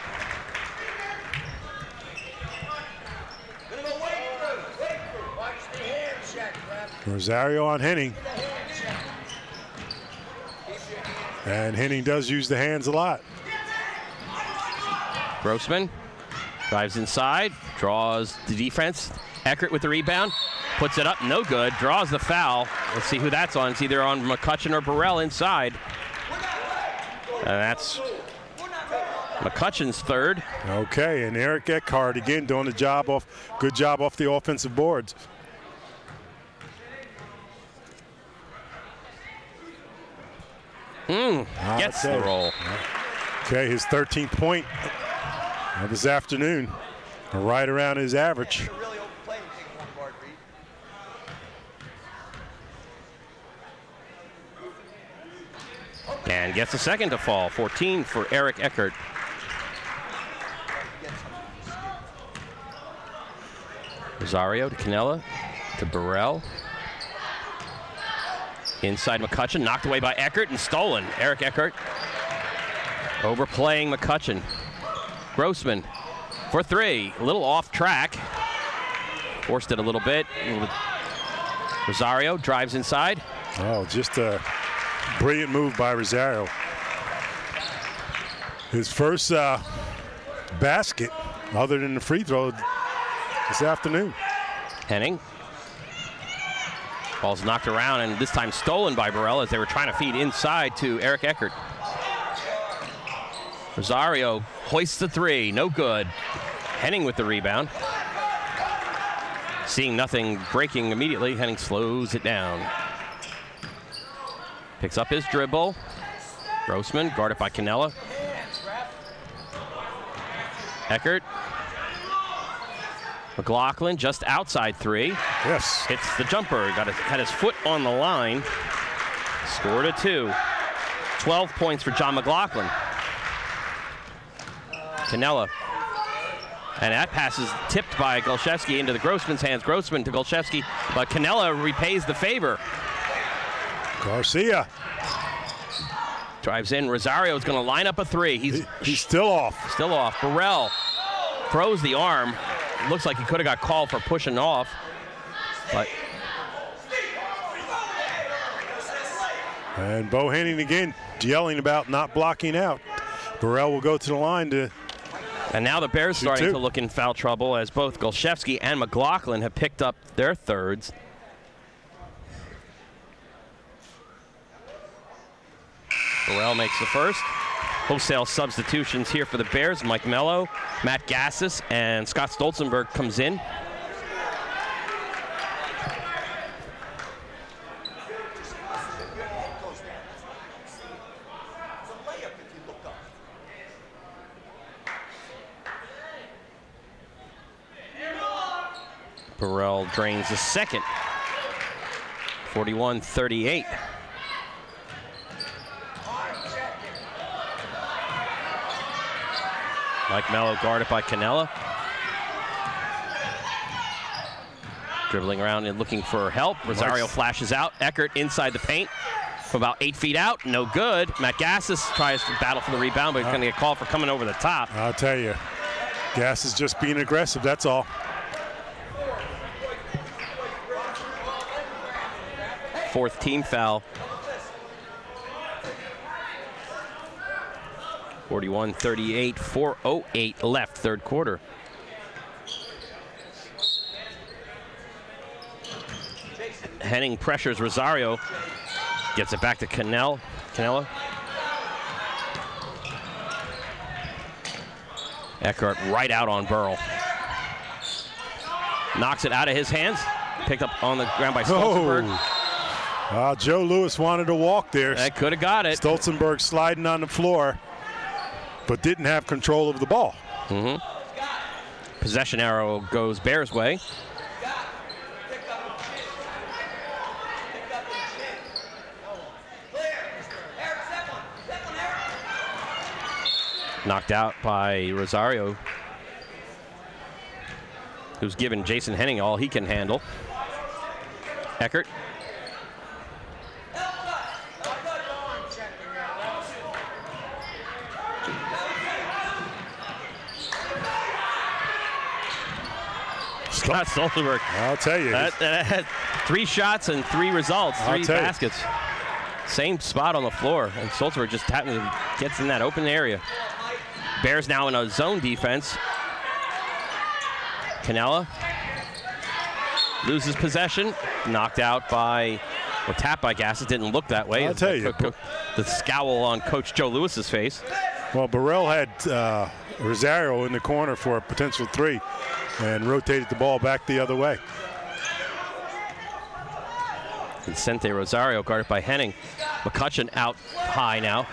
Rosario on Henning. And Henning does use the hands a lot. Grossman drives inside, draws the defense. Eckert with the rebound, puts it up, no good, draws the foul. Let's see who that's on. It's either on McCutcheon or Burrell inside. And that's McCutcheon's third. Okay, and Eric Eckhart again doing good job off the offensive boards. Gets the roll. Okay, his 13th point of this afternoon, right around his average. And gets a second to fall. 14 for Eric Eckert. Rosario to Canella to Burrell. Inside McCutcheon, knocked away by Eckert and stolen. Eric Eckert overplaying McCutcheon. Grossman for 3, a little off track. Forced it a little bit. Rosario drives inside. Oh, just a brilliant move by Rosario. His first basket, other than the free throw, this afternoon. Henning. Ball's knocked around and this time stolen by Burrell as they were trying to feed inside to Eric Eckert. Rosario hoists the 3, no good. Henning with the rebound. Seeing nothing breaking immediately, Henning slows it down. Picks up his dribble. Grossman guarded by Canella. Eckert. McLaughlin just outside 3. Yes. Hits the jumper. Had his foot on the line. Scored a 2. 12 points for John McLaughlin. Canella. And that pass is tipped by Golszewski into the Grossman's hands. Grossman to Golszewski, but Canella repays the favor. Garcia drives in. Rosario is going to line up a 3. He's still off. Still off. Burrell throws the arm. Looks like he could have got called for pushing off, but. And Bo Henning again yelling about not blocking out. Burrell will go to the line to. And now the Bears starting to look in foul trouble as both Golszewski and McLaughlin have picked up their thirds. Burrell makes the first. Wholesale substitutions here for the Bears. Mike Mello, Matt Gassis, and Scott Stolzenberg comes in. Burrell drains the second. 41-38. Mike Mello guarded by Canella. Dribbling around and looking for help. Rosario flashes out. Eckert inside the paint from about 8 feet out. No good. Matt Gassis tries to battle for the rebound, but he's going to get called for coming over the top. I'll tell you, Gass is just being aggressive, that's all. Fourth team foul. 41-38, 4:08 left, third quarter. Henning pressures Rosario. Gets it back to Canella. Eckert right out on Burrell. Knocks it out of his hands. Picked up on the ground by Stolzenberg. Joe Lewis wanted to walk there. That could have got it. Stolzenberg sliding on the floor, but didn't have control of the ball. Possession arrow goes Bears' way. Knocked out by Rosario, who's given Jason Henning all he can handle. Eckert. Scott Stolzenberg. I'll tell you. That had 3 shots and 3 results, 3 baskets. Same spot on the floor, and Stolzenberg just gets in that open area. Bears now in a zone defense. Canella loses possession, knocked out by, or tapped by Gass. It didn't look that way. I'll tell you. The scowl on Coach Joe Lewis's face. Well, Burrell had Rosario in the corner for a potential 3 and rotated the ball back the other way. Vicente Rosario guarded by Henning. McCutcheon out high now.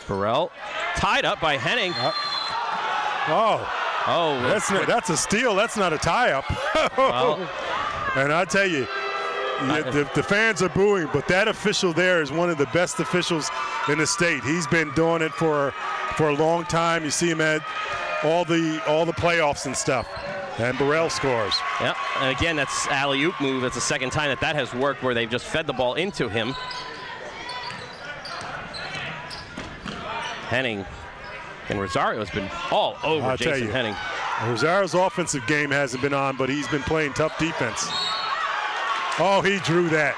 Burrell tied up by Henning. That's a steal. That's not a tie-up. Well, and I tell you, the fans are booing, but that official there is one of the best officials in the state. He's been doing it for a long time. You see him at all the playoffs and stuff. And Burrell scores. Yeah, and again, that's alley-oop move. That's the second time that has worked, where they've just fed the ball into him. Henning and Rosario has been all over Jason Henning. Rosario's offensive game hasn't been on, but he's been playing tough defense. Oh, he drew that.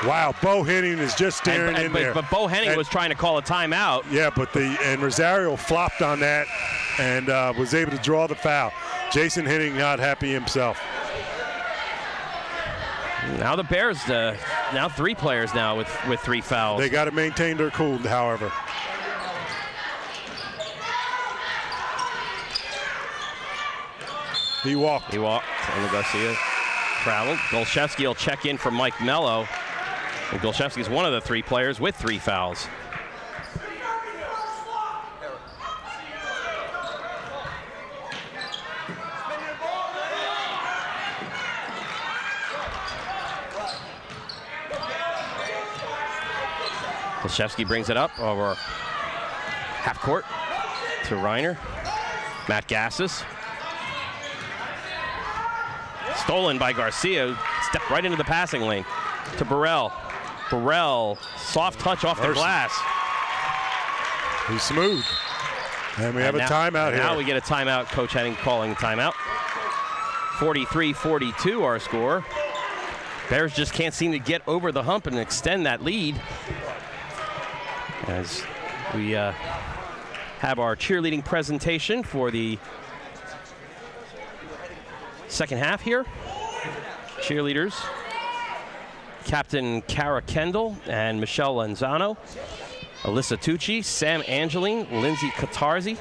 Wow, Bo Henning is just staring in there. But Bo Henning was trying to call a timeout. Yeah, and Rosario flopped on that and was able to draw the foul. Jason Henning not happy himself. Now the Bears, now 3 players now with 3 fouls. They got to maintain their cool, however. He walked. And Garcia traveled. Golszewski will check in for Mike Mello. And Golszewski is one of the 3 players with 3 fouls. Golszewski brings it up over half court to Reiner. Matt Gassis. Stolen by Garcia. Stepped right into the passing lane to Burrell. Burrell, soft touch off the glass. He's smooth. And we have a timeout here. Now we get a timeout. Coach Henning calling timeout. 43-42 our score. Bears just can't seem to get over the hump and extend that lead. As we have our cheerleading presentation for the second half here. cheerleaders. Captain Kara Kendall and Michelle Lenzano. Alyssa Tucci, Sam Angeline, Lindsay Katarzi,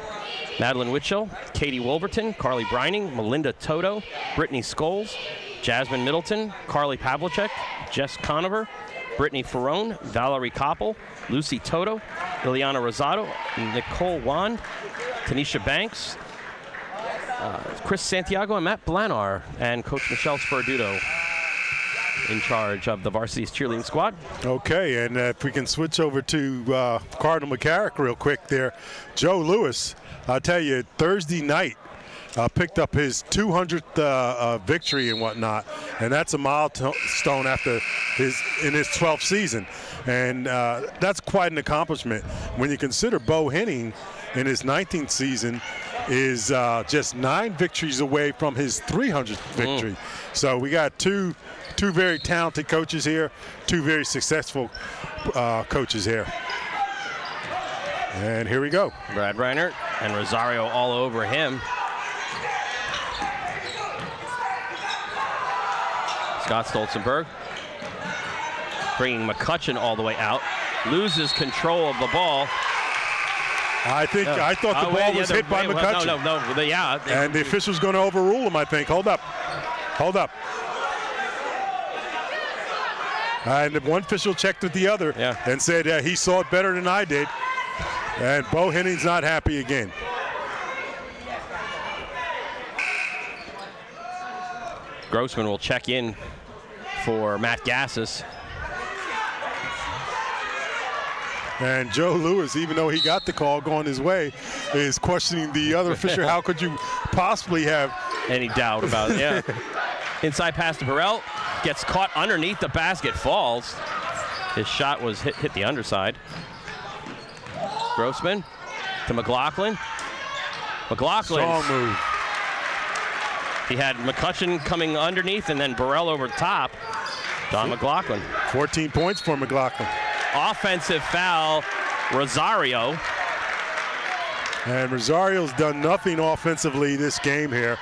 Madeline Witchell, Katie Wolverton, Carly Brining, Melinda Toto, Brittany Scholes, Jasmine Middleton, Carly Pavlicek, Jess Conover, Brittany Ferrone, Valerie Koppel, Lucy Toto, Liliana Rosado, Nicole Wand, Tanisha Banks, Chris Santiago, and Matt Blanar, and Coach Michelle Sperduto in charge of the varsity cheerleading squad. Okay, and if we can switch over to Cardinal McCarrick real quick there. Joe Lewis, I'll tell you, Thursday night picked up his 200th victory and whatnot, and that's a milestone after in his 12th season. And that's quite an accomplishment when you consider Bo Henning in his 19th season is just 9 victories away from his 300th victory. So we got two very talented coaches here, 2 very successful coaches here. And here we go. Brad Reinert and Rosario all over him. Scott Stolzenberg bringing McCutcheon all the way out. Loses control of the ball. I thought the ball was hit by McCutcheon. No, yeah. And the official's going to overrule him, I think. Hold up. And one official checked with the other and said he saw it better than I did. And Bo Henning's not happy again. Grossman will check in for Matt Gassis. And Joe Lewis, even though he got the call going his way, is questioning the other official. How could you possibly have any doubt about it? Yeah. Inside pass to Burrell. Gets caught underneath the basket, falls. His shot was hit the underside. Grossman to McLaughlin. Strong move. He had McCutcheon coming underneath and then Burrell over the top. Don McLaughlin. 14 points for McLaughlin. Offensive foul, Rosario. And Rosario's done nothing offensively this game here.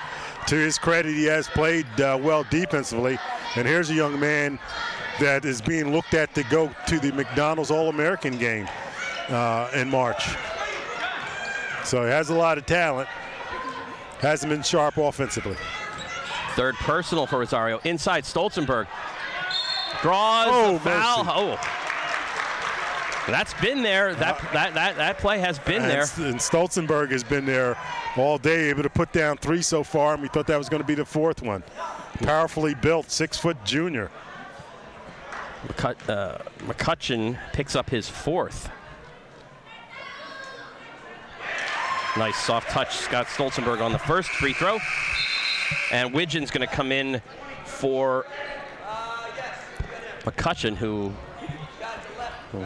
To his credit, he has played well defensively. And here's a young man that is being looked at to go to the McDonald's All-American game in March. So he has a lot of talent. Hasn't been sharp offensively. Third personal for Rosario. Inside Stolzenberg. Draws the foul. Mercy. Oh. That's been there. That play has been there. And Stolzenberg has been there all day, able to put down 3 so far, and we thought that was going to be the 4th one. Powerfully built, 6-foot junior. McCutcheon picks up his 4th. Nice soft touch, Scott Stolzenberg on the first free throw. And Widgeon's going to come in for McCutcheon, who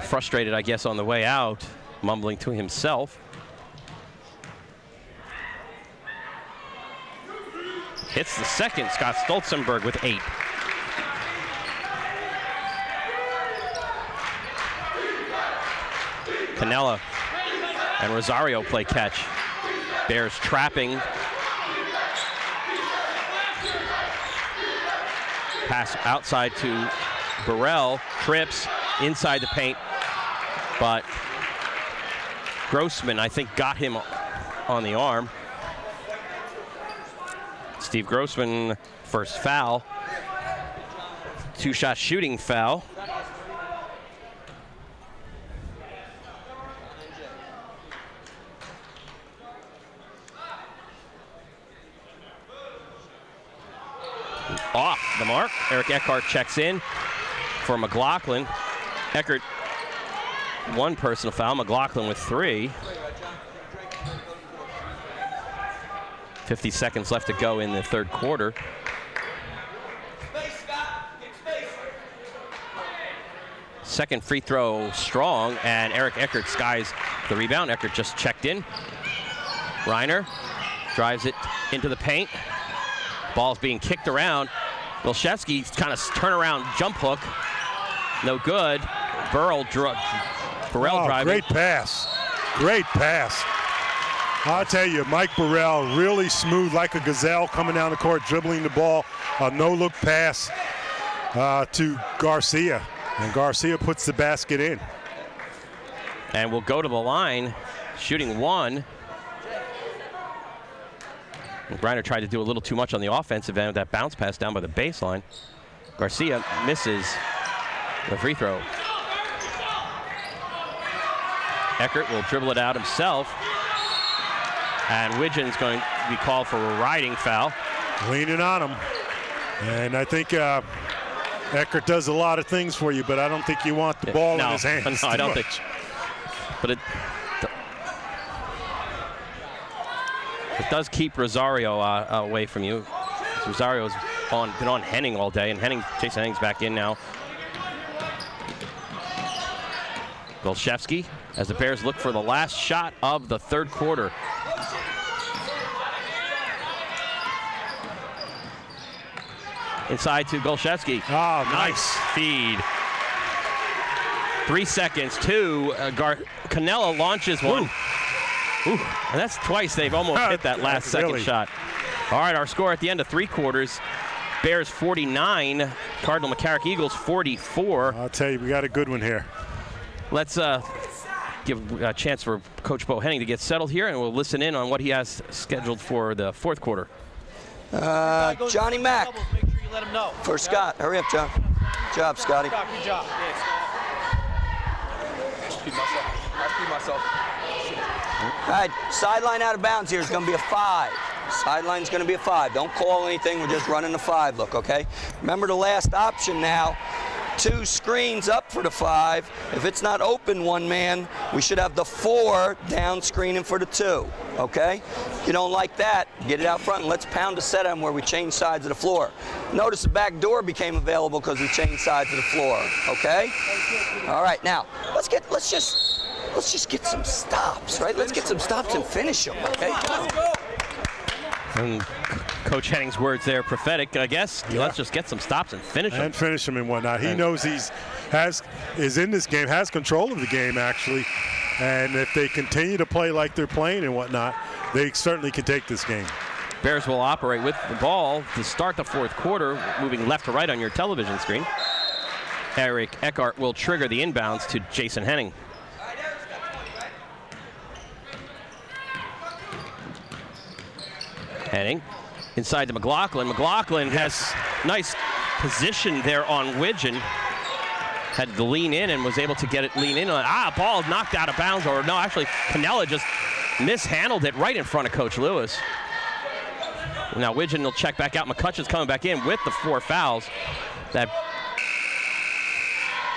frustrated, I guess, on the way out, mumbling to himself. Hits the second, Scott Stolzenberg with 8. Canella and Rosario play catch. Bears trapping. Pass outside to Burrell, trips inside the paint, but Grossman, I think, got him on the arm. Steve Grossman, first foul. 2-shot shooting foul. Off the mark. Eric Eckhart checks in for McLaughlin. Eckhart, 1 personal foul. McLaughlin with 3. 50 seconds left to go in the 3rd quarter. Second free throw strong, and Eric Eckert skies the rebound. Eckert just checked in. Reiner drives it into the paint. Ball's being kicked around. Wilczewski's kind of turnaround jump hook. No good. Burrell driving. Great pass. Great pass. I'll tell you, Mike Burrell really smooth like a gazelle coming down the court, dribbling the ball. A no-look pass to Garcia. And Garcia puts the basket in. And we'll go to the line, shooting one. And Griner tried to do a little too much on the offensive end with that bounce pass down by the baseline. Garcia misses the free throw. Eckert will dribble it out himself. And Widgeon's going to be called for a riding foul. Leaning on him. And I think Eckert does a lot of things for you, but I don't think you want the ball in his hands. No, I don't think. But it does keep Rosario away from you. Rosario's been on Henning all day, and Jason Henning's back in now. Golszewski, as the Bears look for the last shot of the third quarter. Inside to Golszewski. Oh, nice feed. 3 seconds. Canella launches one. Ooh, and that's twice they've almost hit that last second shot. All right, our score at the end of 3 quarters. Bears 49, Cardinal McCarrick Eagles 44. I'll tell you, we got a good one here. Let's give a chance for Coach Bo Henning to get settled here, and we'll listen in on what he has scheduled for the fourth quarter. Johnny Mack. Make sure you let him know. For Scott. Hurry up, John. Good job, Scotty. Scott, good job. Yeah, Scott. I speed myself. All right, sideline out of bounds here is going to be a 5. Sideline's going to be a 5. Don't call anything. We're just running the 5 look, okay? Remember the last option now. 2 screens up for the 5. If it's not open one man, we should have the 4 down screening for the 2, okay? If you don't like that, get it out front and let's pound a set on where we change sides of the floor. Notice the back door became available because we changed sides of the floor, okay? All right, now, let's just get some stops, right? Let's get some stops and finish them, okay? And Coach Henning's words there, prophetic, I guess. Yeah. Let's just get some stops and finish them. And finish them and whatnot. He knows is in this game, has control of the game, actually. And if they continue to play like they're playing and whatnot, they certainly can take this game. Bears will operate with the ball to start the fourth quarter, moving left to right on your television screen. Eric Eckhart will trigger the inbounds to Jason Henning. Henning inside to McLaughlin. McLaughlin has nice position there on Widgeon. Had to lean in and was able to get it lean in. Ball knocked out of bounds. Or no, actually, Canella just mishandled it right in front of Coach Lewis. Now Widgeon will check back out. McCutcheon's coming back in with the 4 fouls.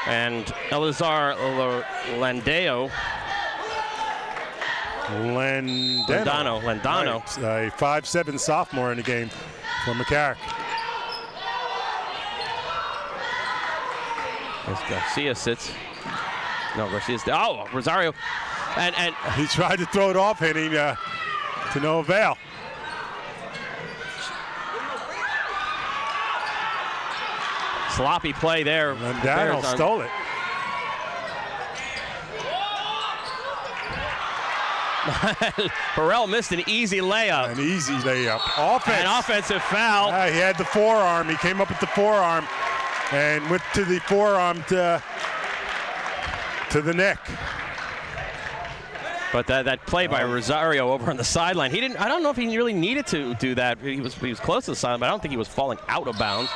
And Elazar Landano. Landano. Right. A 5'7" sophomore in the game for McCarrick. As Garcia sits. No, Garcia's there. Oh, Rosario. And he tried to throw it off, Henning, to no avail. Sloppy play there. Landano stole it. Burrell missed an easy layup. An easy layup. An offensive foul. He had the forearm. He came up with the forearm and went to the forearm to the neck. But that play by Rosario over on the sideline, I don't know if he really needed to do that. He was close to the sideline, but I don't think he was falling out of bounds.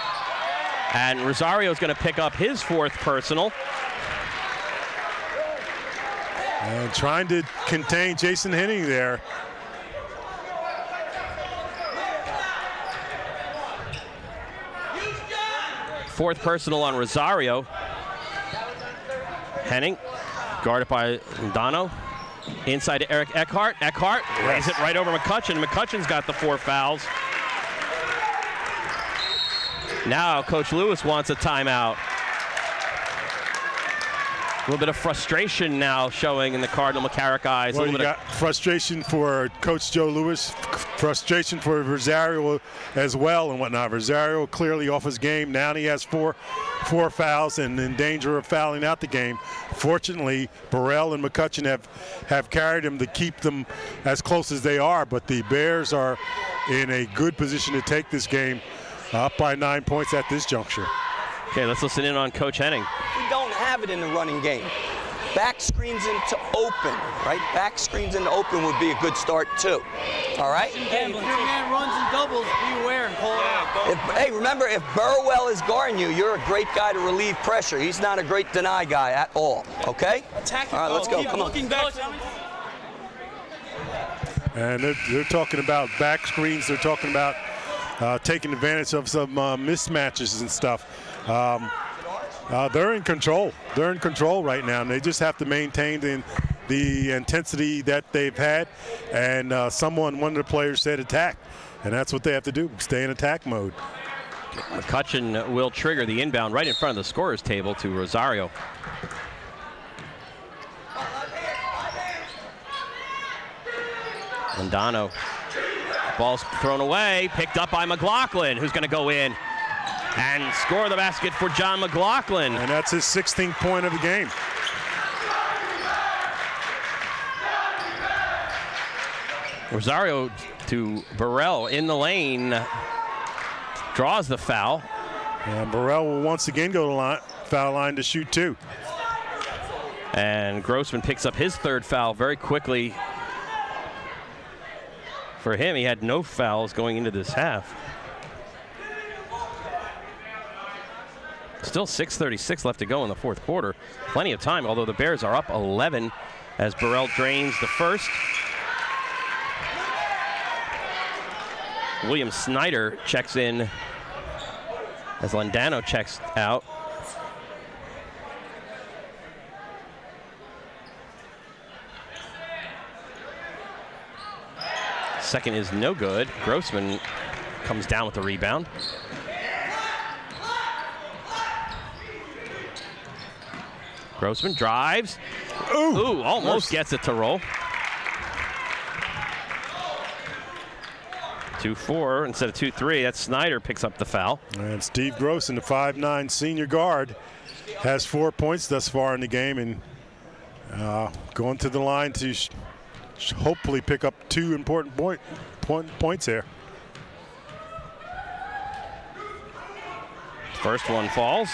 And Rosario's going to pick up his 4th personal. And trying to contain Jason Henning there. Fourth personal on Rosario. Henning, guarded by Landano. Inside to Eric Eckhart. Eckhart lays it right over McCutcheon. McCutcheon's got the 4 fouls. Now Coach Lewis wants a timeout. little bit of frustration now showing in the Cardinal McCarrick eyes. Well, you got frustration for Coach Joe Lewis, frustration for Rosario as well and whatnot. Rosario clearly off his game. Now he has four fouls and in danger of fouling out the game. Fortunately, Burrell and McCutcheon have carried him to keep them as close as they are, but the Bears are in a good position to take this game up by 9 points at this juncture. Okay, let's listen in on Coach Henning. We don't have it in the running game. Back screens into open, right? Back screens into open would be a good start too. All right? Hey, if your man runs and doubles, be aware and pull it out. Hey, remember, if Burwell is guarding you, you're a great guy to relieve pressure. He's not a great deny guy at all, okay? Attack. All right, let's go. Keep Come on. looking back. And they're talking about back screens. They're talking about taking advantage of some mismatches and stuff. They're in control. They're in control right now, and they just have to maintain the intensity that they've had. And one of the players said attack, and that's what they have to do, stay in attack mode. McCutcheon will trigger the inbound right in front of the scorer's table to Rosario. Londano. Ball's thrown away, picked up by McLaughlin, who's going to go in and score the basket for John McLaughlin. And that's his 16th point of the game. Rosario to Burrell in the lane, draws the foul. And Burrell will once again go to the foul line to shoot two. And Grossman picks up his third foul very quickly. For him, he had no fouls going into this half. Still 6:36 left to go in the fourth quarter. Plenty of time, although the Bears are up 11 as Burrell drains the first. William Snyder checks in as Londano checks out. Second is no good. Grossman comes down with the rebound. Grossman drives. Ooh, almost gets it to roll. 2-4 instead of 2-3. That's Snyder picks up the foul. And Steve Grossman, the 5'9" senior guard, has 4 points thus far in the game and going to the line to hopefully pick up two important points here. First one falls.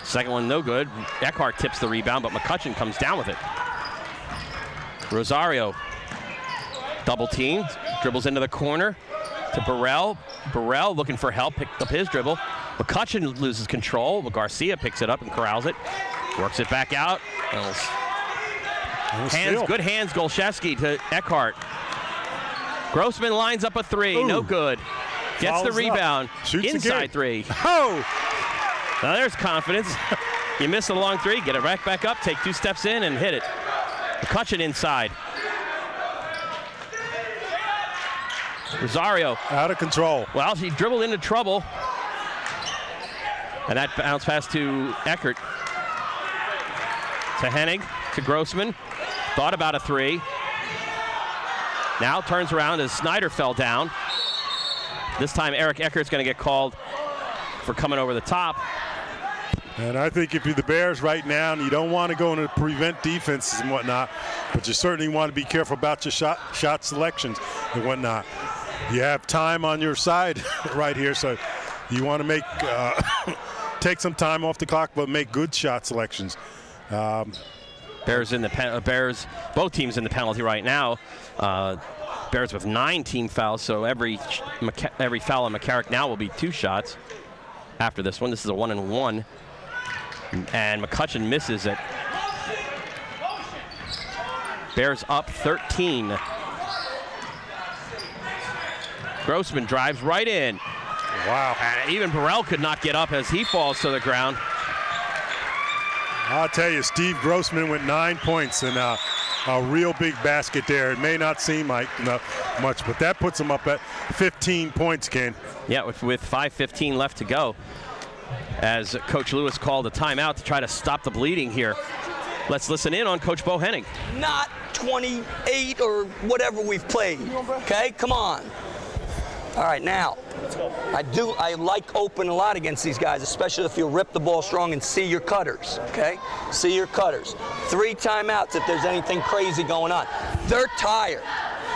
Second one no good. Eckhart tips the rebound, but McCutcheon comes down with it. Rosario double teamed, dribbles into the corner to Burrell. Burrell looking for help, picked up his dribble. McCutcheon loses control, but Garcia picks it up and corrals it. Works it back out. Good hands, Golszewski to Eckhart. Grossman lines up a three, Ooh. No good. Gets the rebound, inside three. Oh! Now there's confidence. You miss a long three, get it right back up, take 2 steps in and hit it. McCutcheon inside. Rosario. Out of control. Well, he dribbled into trouble. And that bounce pass to Eckert. To Hennig, to Grossman. Thought about a three. Now turns around as Snyder fell down. This time Eric Eckert's going to get called for coming over the top. And I think if you're the Bears right now, and you don't want to go into prevent defenses and whatnot, but you certainly want to be careful about your shot selections and whatnot. You have time on your side right here, so you want to make take some time off the clock, but make good shot selections. Bears in the Bears, both teams in the penalty right now. Bears with 9 team fouls, so every foul on McCarrick now will be 2 shots. After this one, this is a 1-and-1, and McCutcheon misses it. Bears up 13. Grossman drives right in. Wow. And even Burrell could not get up as he falls to the ground. I'll tell you, Steve Grossman went 9 points and a real big basket there. It may not seem like much, but that puts them up at 15 points, Ken. Yeah, with 5:15 left to go, as Coach Lewis called a timeout to try to stop the bleeding here. Let's listen in on Coach Bo Henning. Not 28 or whatever we've played. Okay, come on. All right, now, I like open a lot against these guys, especially if you rip the ball strong and see your cutters, okay? See your cutters. 3 timeouts if there's anything crazy going on. They're tired.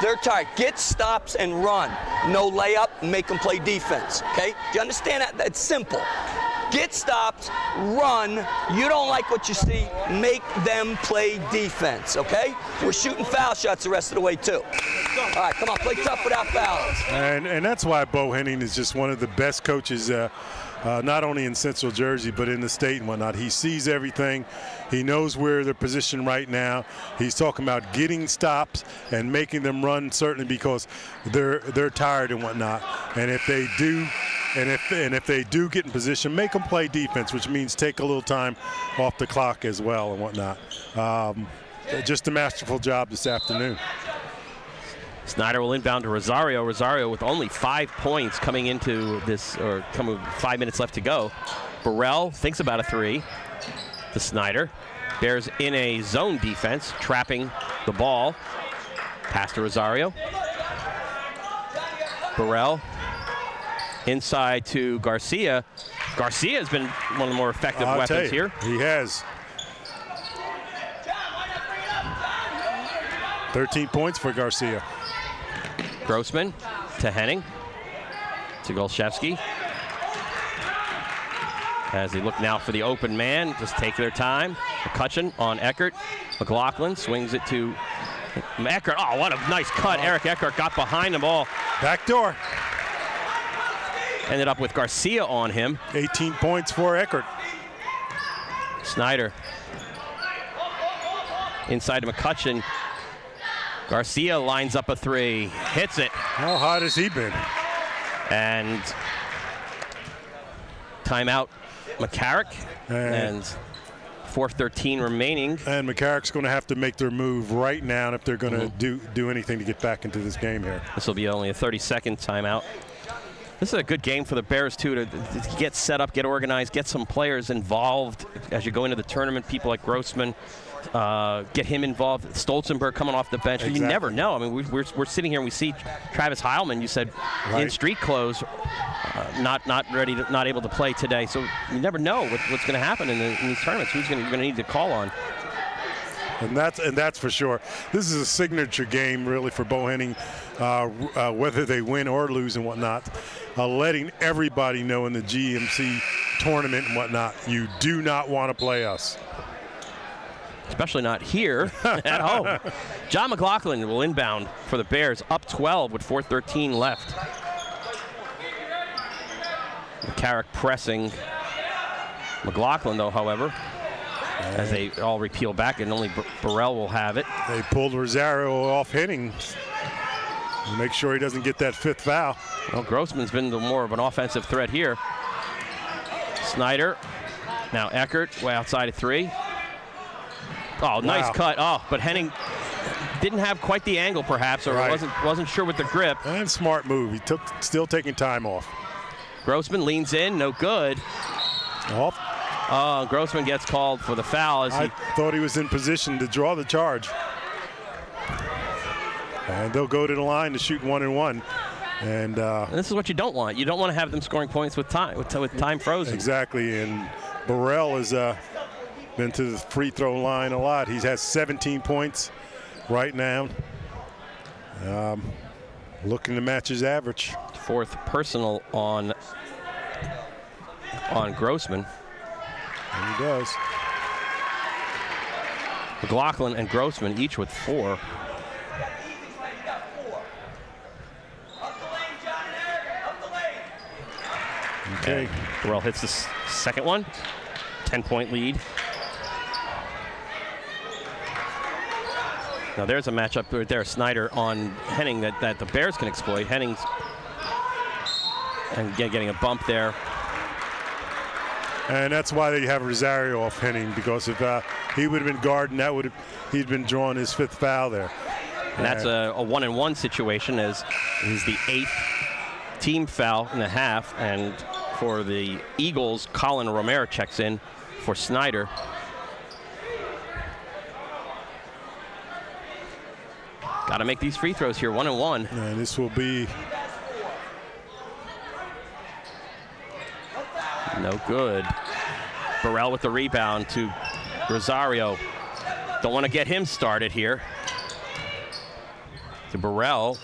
They're tired. Get stops and run. No layup, make them play defense, okay? Do you understand that? That's simple. Get stops, run. You don't like what you see, make them play defense, okay? We're shooting foul shots the rest of the way, too. All right, come on, play tough without fouls. And that's why Bo Henning is just one of the best coaches, not only in Central Jersey, but in the state and whatnot. He sees everything. He knows where they're positioned right now. He's talking about getting stops and making them run, certainly because they're tired and whatnot. And if they do, if they do get in position, make them play defense, which means take a little time off the clock as well and whatnot. Just a masterful job this afternoon. Snyder will inbound to Rosario. Rosario with only 5 points coming into this, or coming with 5 minutes left to go. Burrell thinks about a 3 to Snyder. Bears in a zone defense, trapping the ball. Pass to Rosario. Burrell inside to Garcia. Garcia has been one of the more effective weapons here. He has. 13 points for Garcia. Grossman to Henning, to Golszewski. As they look now for the open man, just take their time. McCutcheon on Eckert. McLaughlin swings it to Eckert. Oh, what a nice cut. Eric Eckert got behind the ball. Back door. Ended up with Garcia on him. 18 points for Eckert. Snyder inside to McCutcheon. Garcia lines up a 3, hits it. How hot has he been? And timeout McCarrick, and 4:13 remaining. And McCarrick's going to have to make their move right now if they're going to do anything to get back into this game here. This will be only a 30-second timeout. This is a good game for the Bears, too, to get set up, get organized, get some players involved as you go into the tournament. People like Grossman, get him involved. Stolzenberg coming off the bench. Exactly. You never know. I mean, we're sitting here and we see Travis Heilman, you said, in street clothes, not ready, not able to play today. So you never know what's going to happen in these tournaments. Who's you're going to need to call on. And that's for sure. This is a signature game, really, for Bo Henning, whether they win or lose and whatnot. Letting everybody know in the GMC tournament and whatnot, you do not want to play us. Especially not here at home. John McLaughlin will inbound for the Bears, up 12 with 4:13 left. McCarrick pressing McLaughlin, though, however, as they all repeal back, and only Burrell will have it. They pulled Rosario off Henning to make sure he doesn't get that 5th foul. Well, Grossman's been more of an offensive threat here. Snyder, now Eckert, way outside of 3. Oh, nice cut. Oh, but Henning didn't have quite the angle, perhaps, or wasn't sure with the grip. And smart move. He still taking time off. Grossman leans in, no good. Off. Oh, Grossman gets called for the foul. I thought he was in position to draw the charge. And they'll go to the line to shoot 1-and-1. And this is what you don't want. You don't want to have them scoring points with time frozen. Exactly. And Burrell has been to the free throw line a lot. He has 17 points right now. Looking to match his average. 4th personal on Grossman. And he does. McLaughlin and Grossman each with 4. Okay. Burrell hits the second one. 10-point lead. Now there's a matchup right there. Snyder on Henning that the Bears can exploit. Henning's and getting a bump there. And that's why they have Rosario off Henning, because if he would have been guarding, he'd been drawing his 5th foul there. And that's a 1-and-1 situation, as it is the 8th team foul in the half. And for the Eagles, Colin Romero checks in for Snyder. Got to make these free throws here, 1-and-1. And this will be no good. Burrell with the rebound to Rosario. Don't want to get him started here. To Burrell.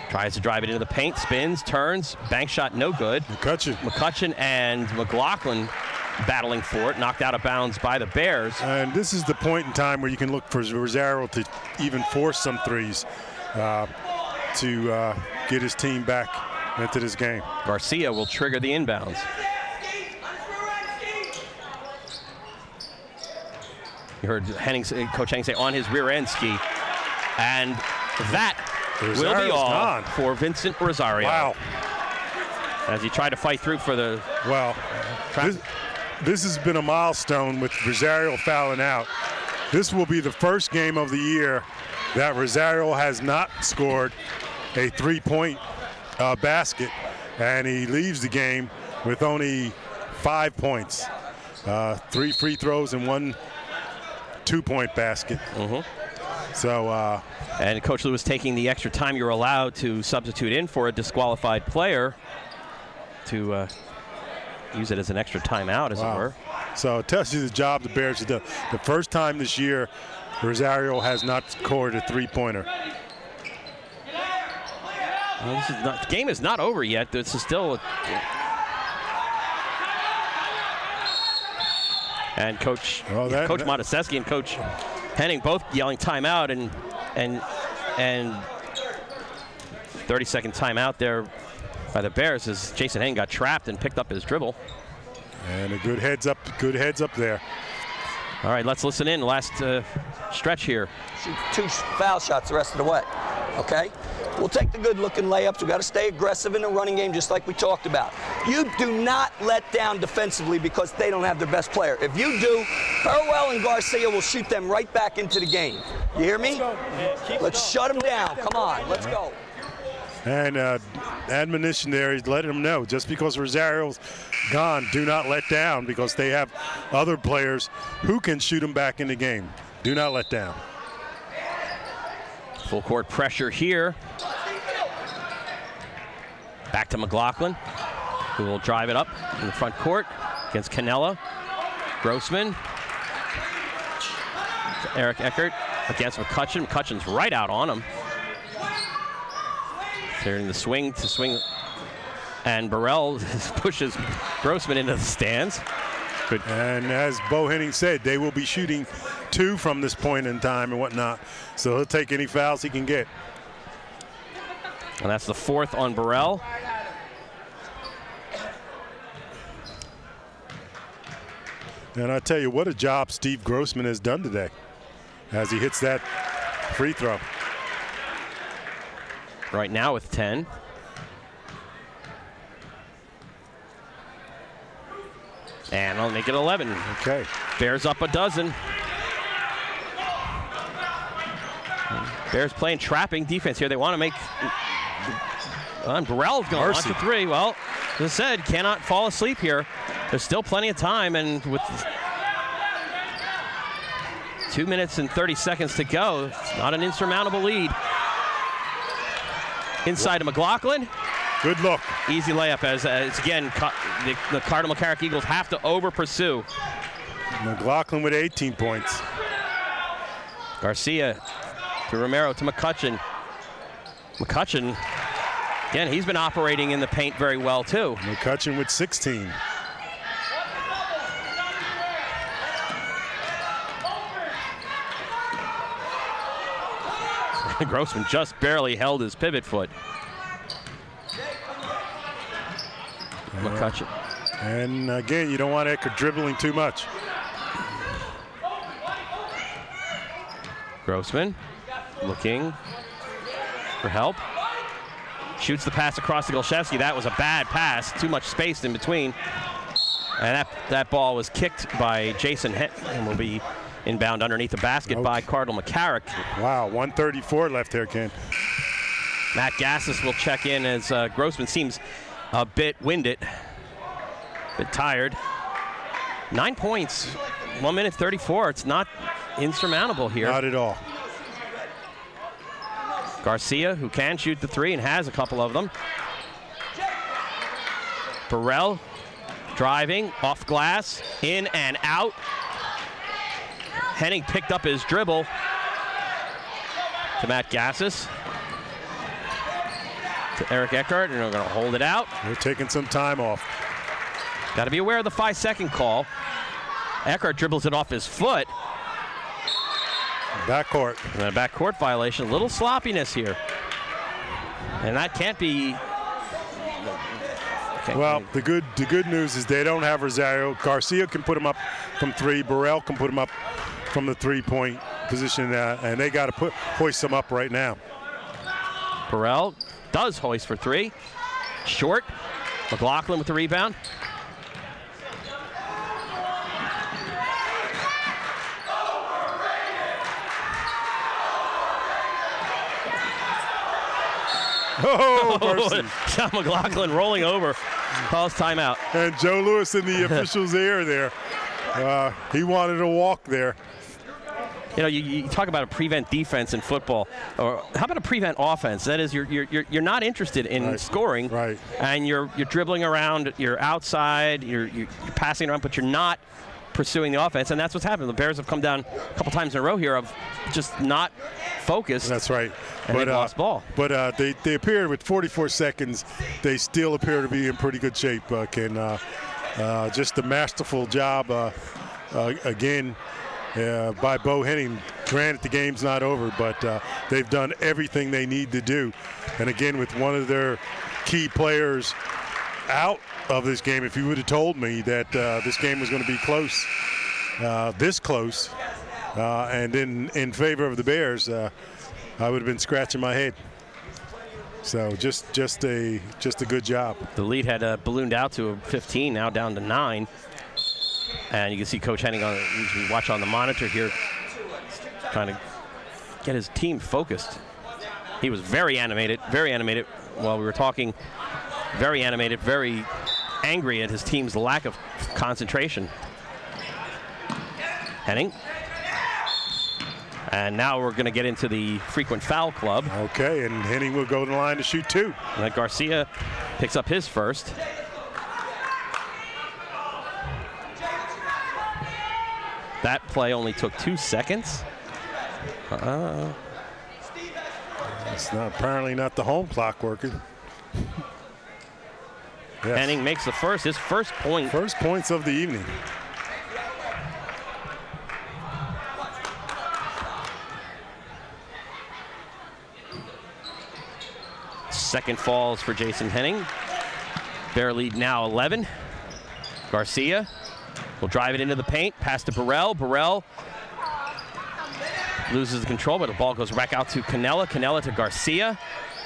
Tries to drive it into the paint, spins, turns, bank shot, no good. McCutcheon and McLaughlin battling for it, knocked out of bounds by the Bears. And this is the point in time where you can look for Rosario to even force some threes to get his team back into this game. Garcia will trigger the inbounds. You heard Coach Henning say on his rear end ski. And that will be all gone for Vincent Rosario. Wow. As he tried to fight through for the... Well, this has been a milestone with Rosario fouling out. This will be the first game of the year that Rosario has not scored a three-point basket, and he leaves the game with only 5 points. 3 free throws and 1 2-point basket. So, and Coach Lewis taking the extra time you're allowed to substitute in for a disqualified player to use it as an extra timeout, as it were. So it tells you the job the Bears have done. The first time this year, Rosario has not scored a three-pointer. Well, the game is not over yet. This is still and Coach Modesteski and Coach Henning both yelling timeout, and 30-second timeout there by the Bears as Jason Henning got trapped and picked up his dribble. And a good heads up there. All right, let's listen in. Last stretch here. Shoot 2 foul shots the rest of the way, okay? We'll take the good-looking layups. We've got to stay aggressive in the running game, just like we talked about. You do not let down defensively because they don't have their best player. If you do, Burwell and Garcia will shoot them right back into the game. You hear me? Let's shut them down. Come on, let's go. And admonition there, he's letting them know, just because Rosario's gone, do not let down, because they have other players who can shoot them back in the game. Do not let down. Full court pressure here. Back to McLaughlin, who will drive it up in the front court against Canella. Grossman. Eric Eckert against McCutcheon. McCutcheon's right out on him. They're in the swing to swing. And Burrell pushes Grossman into the stands. Good. And as Bo Henning said, they will be shooting 2 from this point in time and whatnot. So he'll take any fouls he can get. And that's the 4th on Burrell. And I tell you, what a job Steve Grossman has done today as he hits that free throw. Right now with 10. And I'll make it 11. Okay. Bears up a dozen. Bears playing trapping defense here. They want to make. Burrell's going to launch a 3. Well, as I said, cannot fall asleep here. There's still plenty of time, and with 2 minutes and 30 seconds to go, it's not an insurmountable lead. Inside to McLaughlin. Good look. Easy layup as again, the Cardinal McCarrick Eagles have to over-pursue. McLaughlin with 18 points. Garcia to Romero to McCutcheon. McCutcheon, again, he's been operating in the paint very well, too. McCutcheon with 16. Grossman just barely held his pivot foot. McCutcheon. And again, you don't want Eckert dribbling too much. Grossman looking for help. Shoots the pass across to Golszewski. That was a bad pass. Too much space in between. And that ball was kicked by Jason Henning and will be Inbound underneath the basket by Cardinal McCarrick. Wow, 1:34 left here, Ken. Matt Gassis will check in as Grossman seems a bit winded, a bit tired. 9 points, 1 minute 34. It's not insurmountable here. Not at all. Garcia, who can shoot the three and has a couple of them. Burrell driving, off glass, in and out. Henning picked up his dribble to Matt Gassis. To Eric Eckhart, and they're going to hold it out. They're taking some time off. Got to be aware of the 5-second call. Eckhart dribbles it off his foot. Backcourt. And a backcourt violation. A little sloppiness here. And that can't be. Well, the good news is they don't have Rosario. Garcia can put him up from three. Burrell can put him up from the three-point position, and they got to hoist him up right now. Burrell does hoist for three. Short. McLaughlin with the rebound. Oh, mercy. John McLaughlin rolling over. Calls timeout. And Joe Lewis in the official's ear there. He wanted to walk there. You know, you talk about a prevent defense in football, or how about a prevent offense? That is, you're not interested in scoring, right? And you're dribbling around, you're outside, you're passing around, but you're not pursuing the offense, and that's what's happened. The Bears have come down a couple times in a row here of just not focused. That's right. And they've lost ball. But they appeared with 44 seconds. They still appear to be in pretty good shape. Ken, just a masterful job again. By Bo Henning. Granted, the game's not over, but they've done everything they need to do. And again, with one of their key players out of this game, if you would have told me that this game was going to be close, this close, and in favor of the Bears, I would have been scratching my head. So just a good job. The lead had ballooned out to 15, now down to 9. And you can see Coach Henning watch on the monitor here, trying to get his team focused. He was very animated while we were talking. Very animated, very angry at his team's lack of concentration. Henning. And now we're going to get into the frequent foul club. Okay, and Henning will go to the line to shoot two. And Garcia picks up his first. That play only took 2 seconds. It's apparently not the home clock working. Yes. Henning makes his first point. First points of the evening. Second falls for Jason Henning. Bear lead now 11. Garcia will drive it into the paint, pass to Burrell. Burrell loses the control, but the ball goes back out to Cannella. Cannella to Garcia.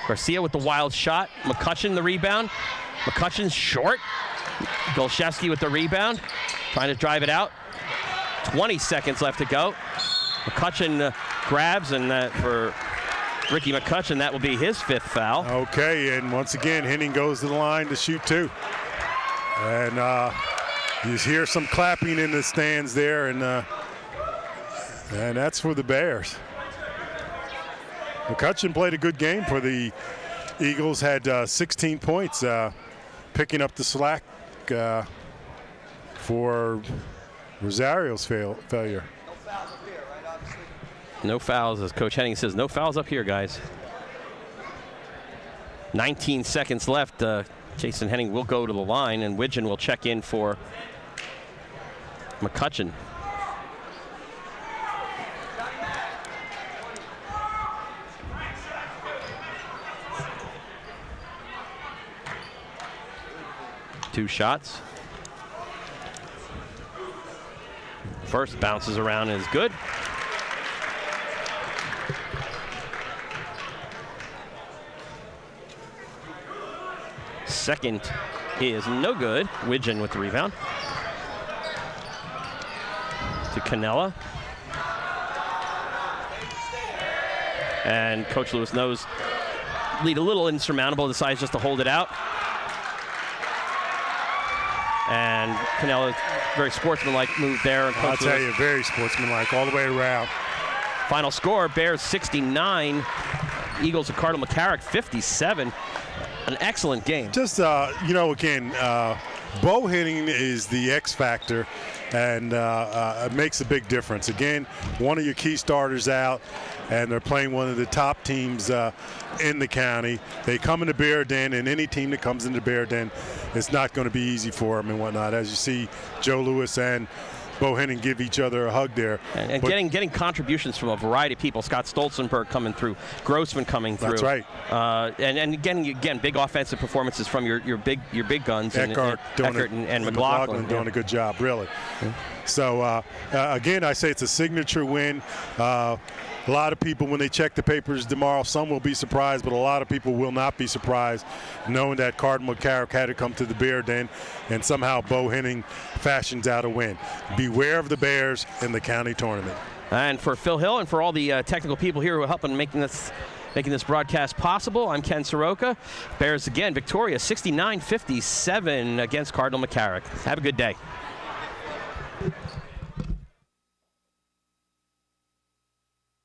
Garcia with the wild shot. McCutcheon the rebound. McCutcheon's short. Golszewski with the rebound, trying to drive it out. 20 seconds left to go. McCutcheon grabs, and for Ricky McCutcheon, that will be his 5th foul. Okay, and once again, Henning goes to the line to shoot two. And you hear some clapping in the stands there, and that's for the Bears. McCutcheon played a good game for the Eagles, had 16 points, picking up the slack for Rosario's failure. No fouls, as Coach Henning says, no fouls up here, guys. 19 seconds left. Jason Henning will go to the line, and Widgeon will check in for McCutcheon. Two shots. First bounces around and is good. Second is no good. Widgeon with the rebound. To Cannella. And Coach Lewis knows lead a little insurmountable, decides just to hold it out. And Canella, very sportsmanlike move there. And I'll tell you, very sportsmanlike all the way around. Final score, Bears 69, Eagles of Cardinal McCarrick 57. An excellent game. Just, again, bow hitting is the X factor, and it makes a big difference. Again, one of your key starters out, and they're playing one of the top teams in the county. They come into Bear Den, and any team that comes into Bear Den, it's not going to be easy for them and whatnot. As you see, Joe Lewis and Bo Henning give each other a hug there. And getting contributions from a variety of people. Scott Stolzenberg coming through, Grossman coming through. That's right. And again, big offensive performances from your big guns. Eckhart and McLaughlin doing a good job, really. So, again, I say it's a signature win. A lot of people, when they check the papers tomorrow, some will be surprised, but a lot of people will not be surprised knowing that Cardinal McCarrick had to come to the Bear Den, and somehow Bo Henning fashions out a win. Beware of the Bears in the county tournament. And for Phil Hill and for all the technical people here who are helping making this broadcast possible, I'm Ken Saroka. Bears again victorious 69-57 against Cardinal McCarrick. Have a good day.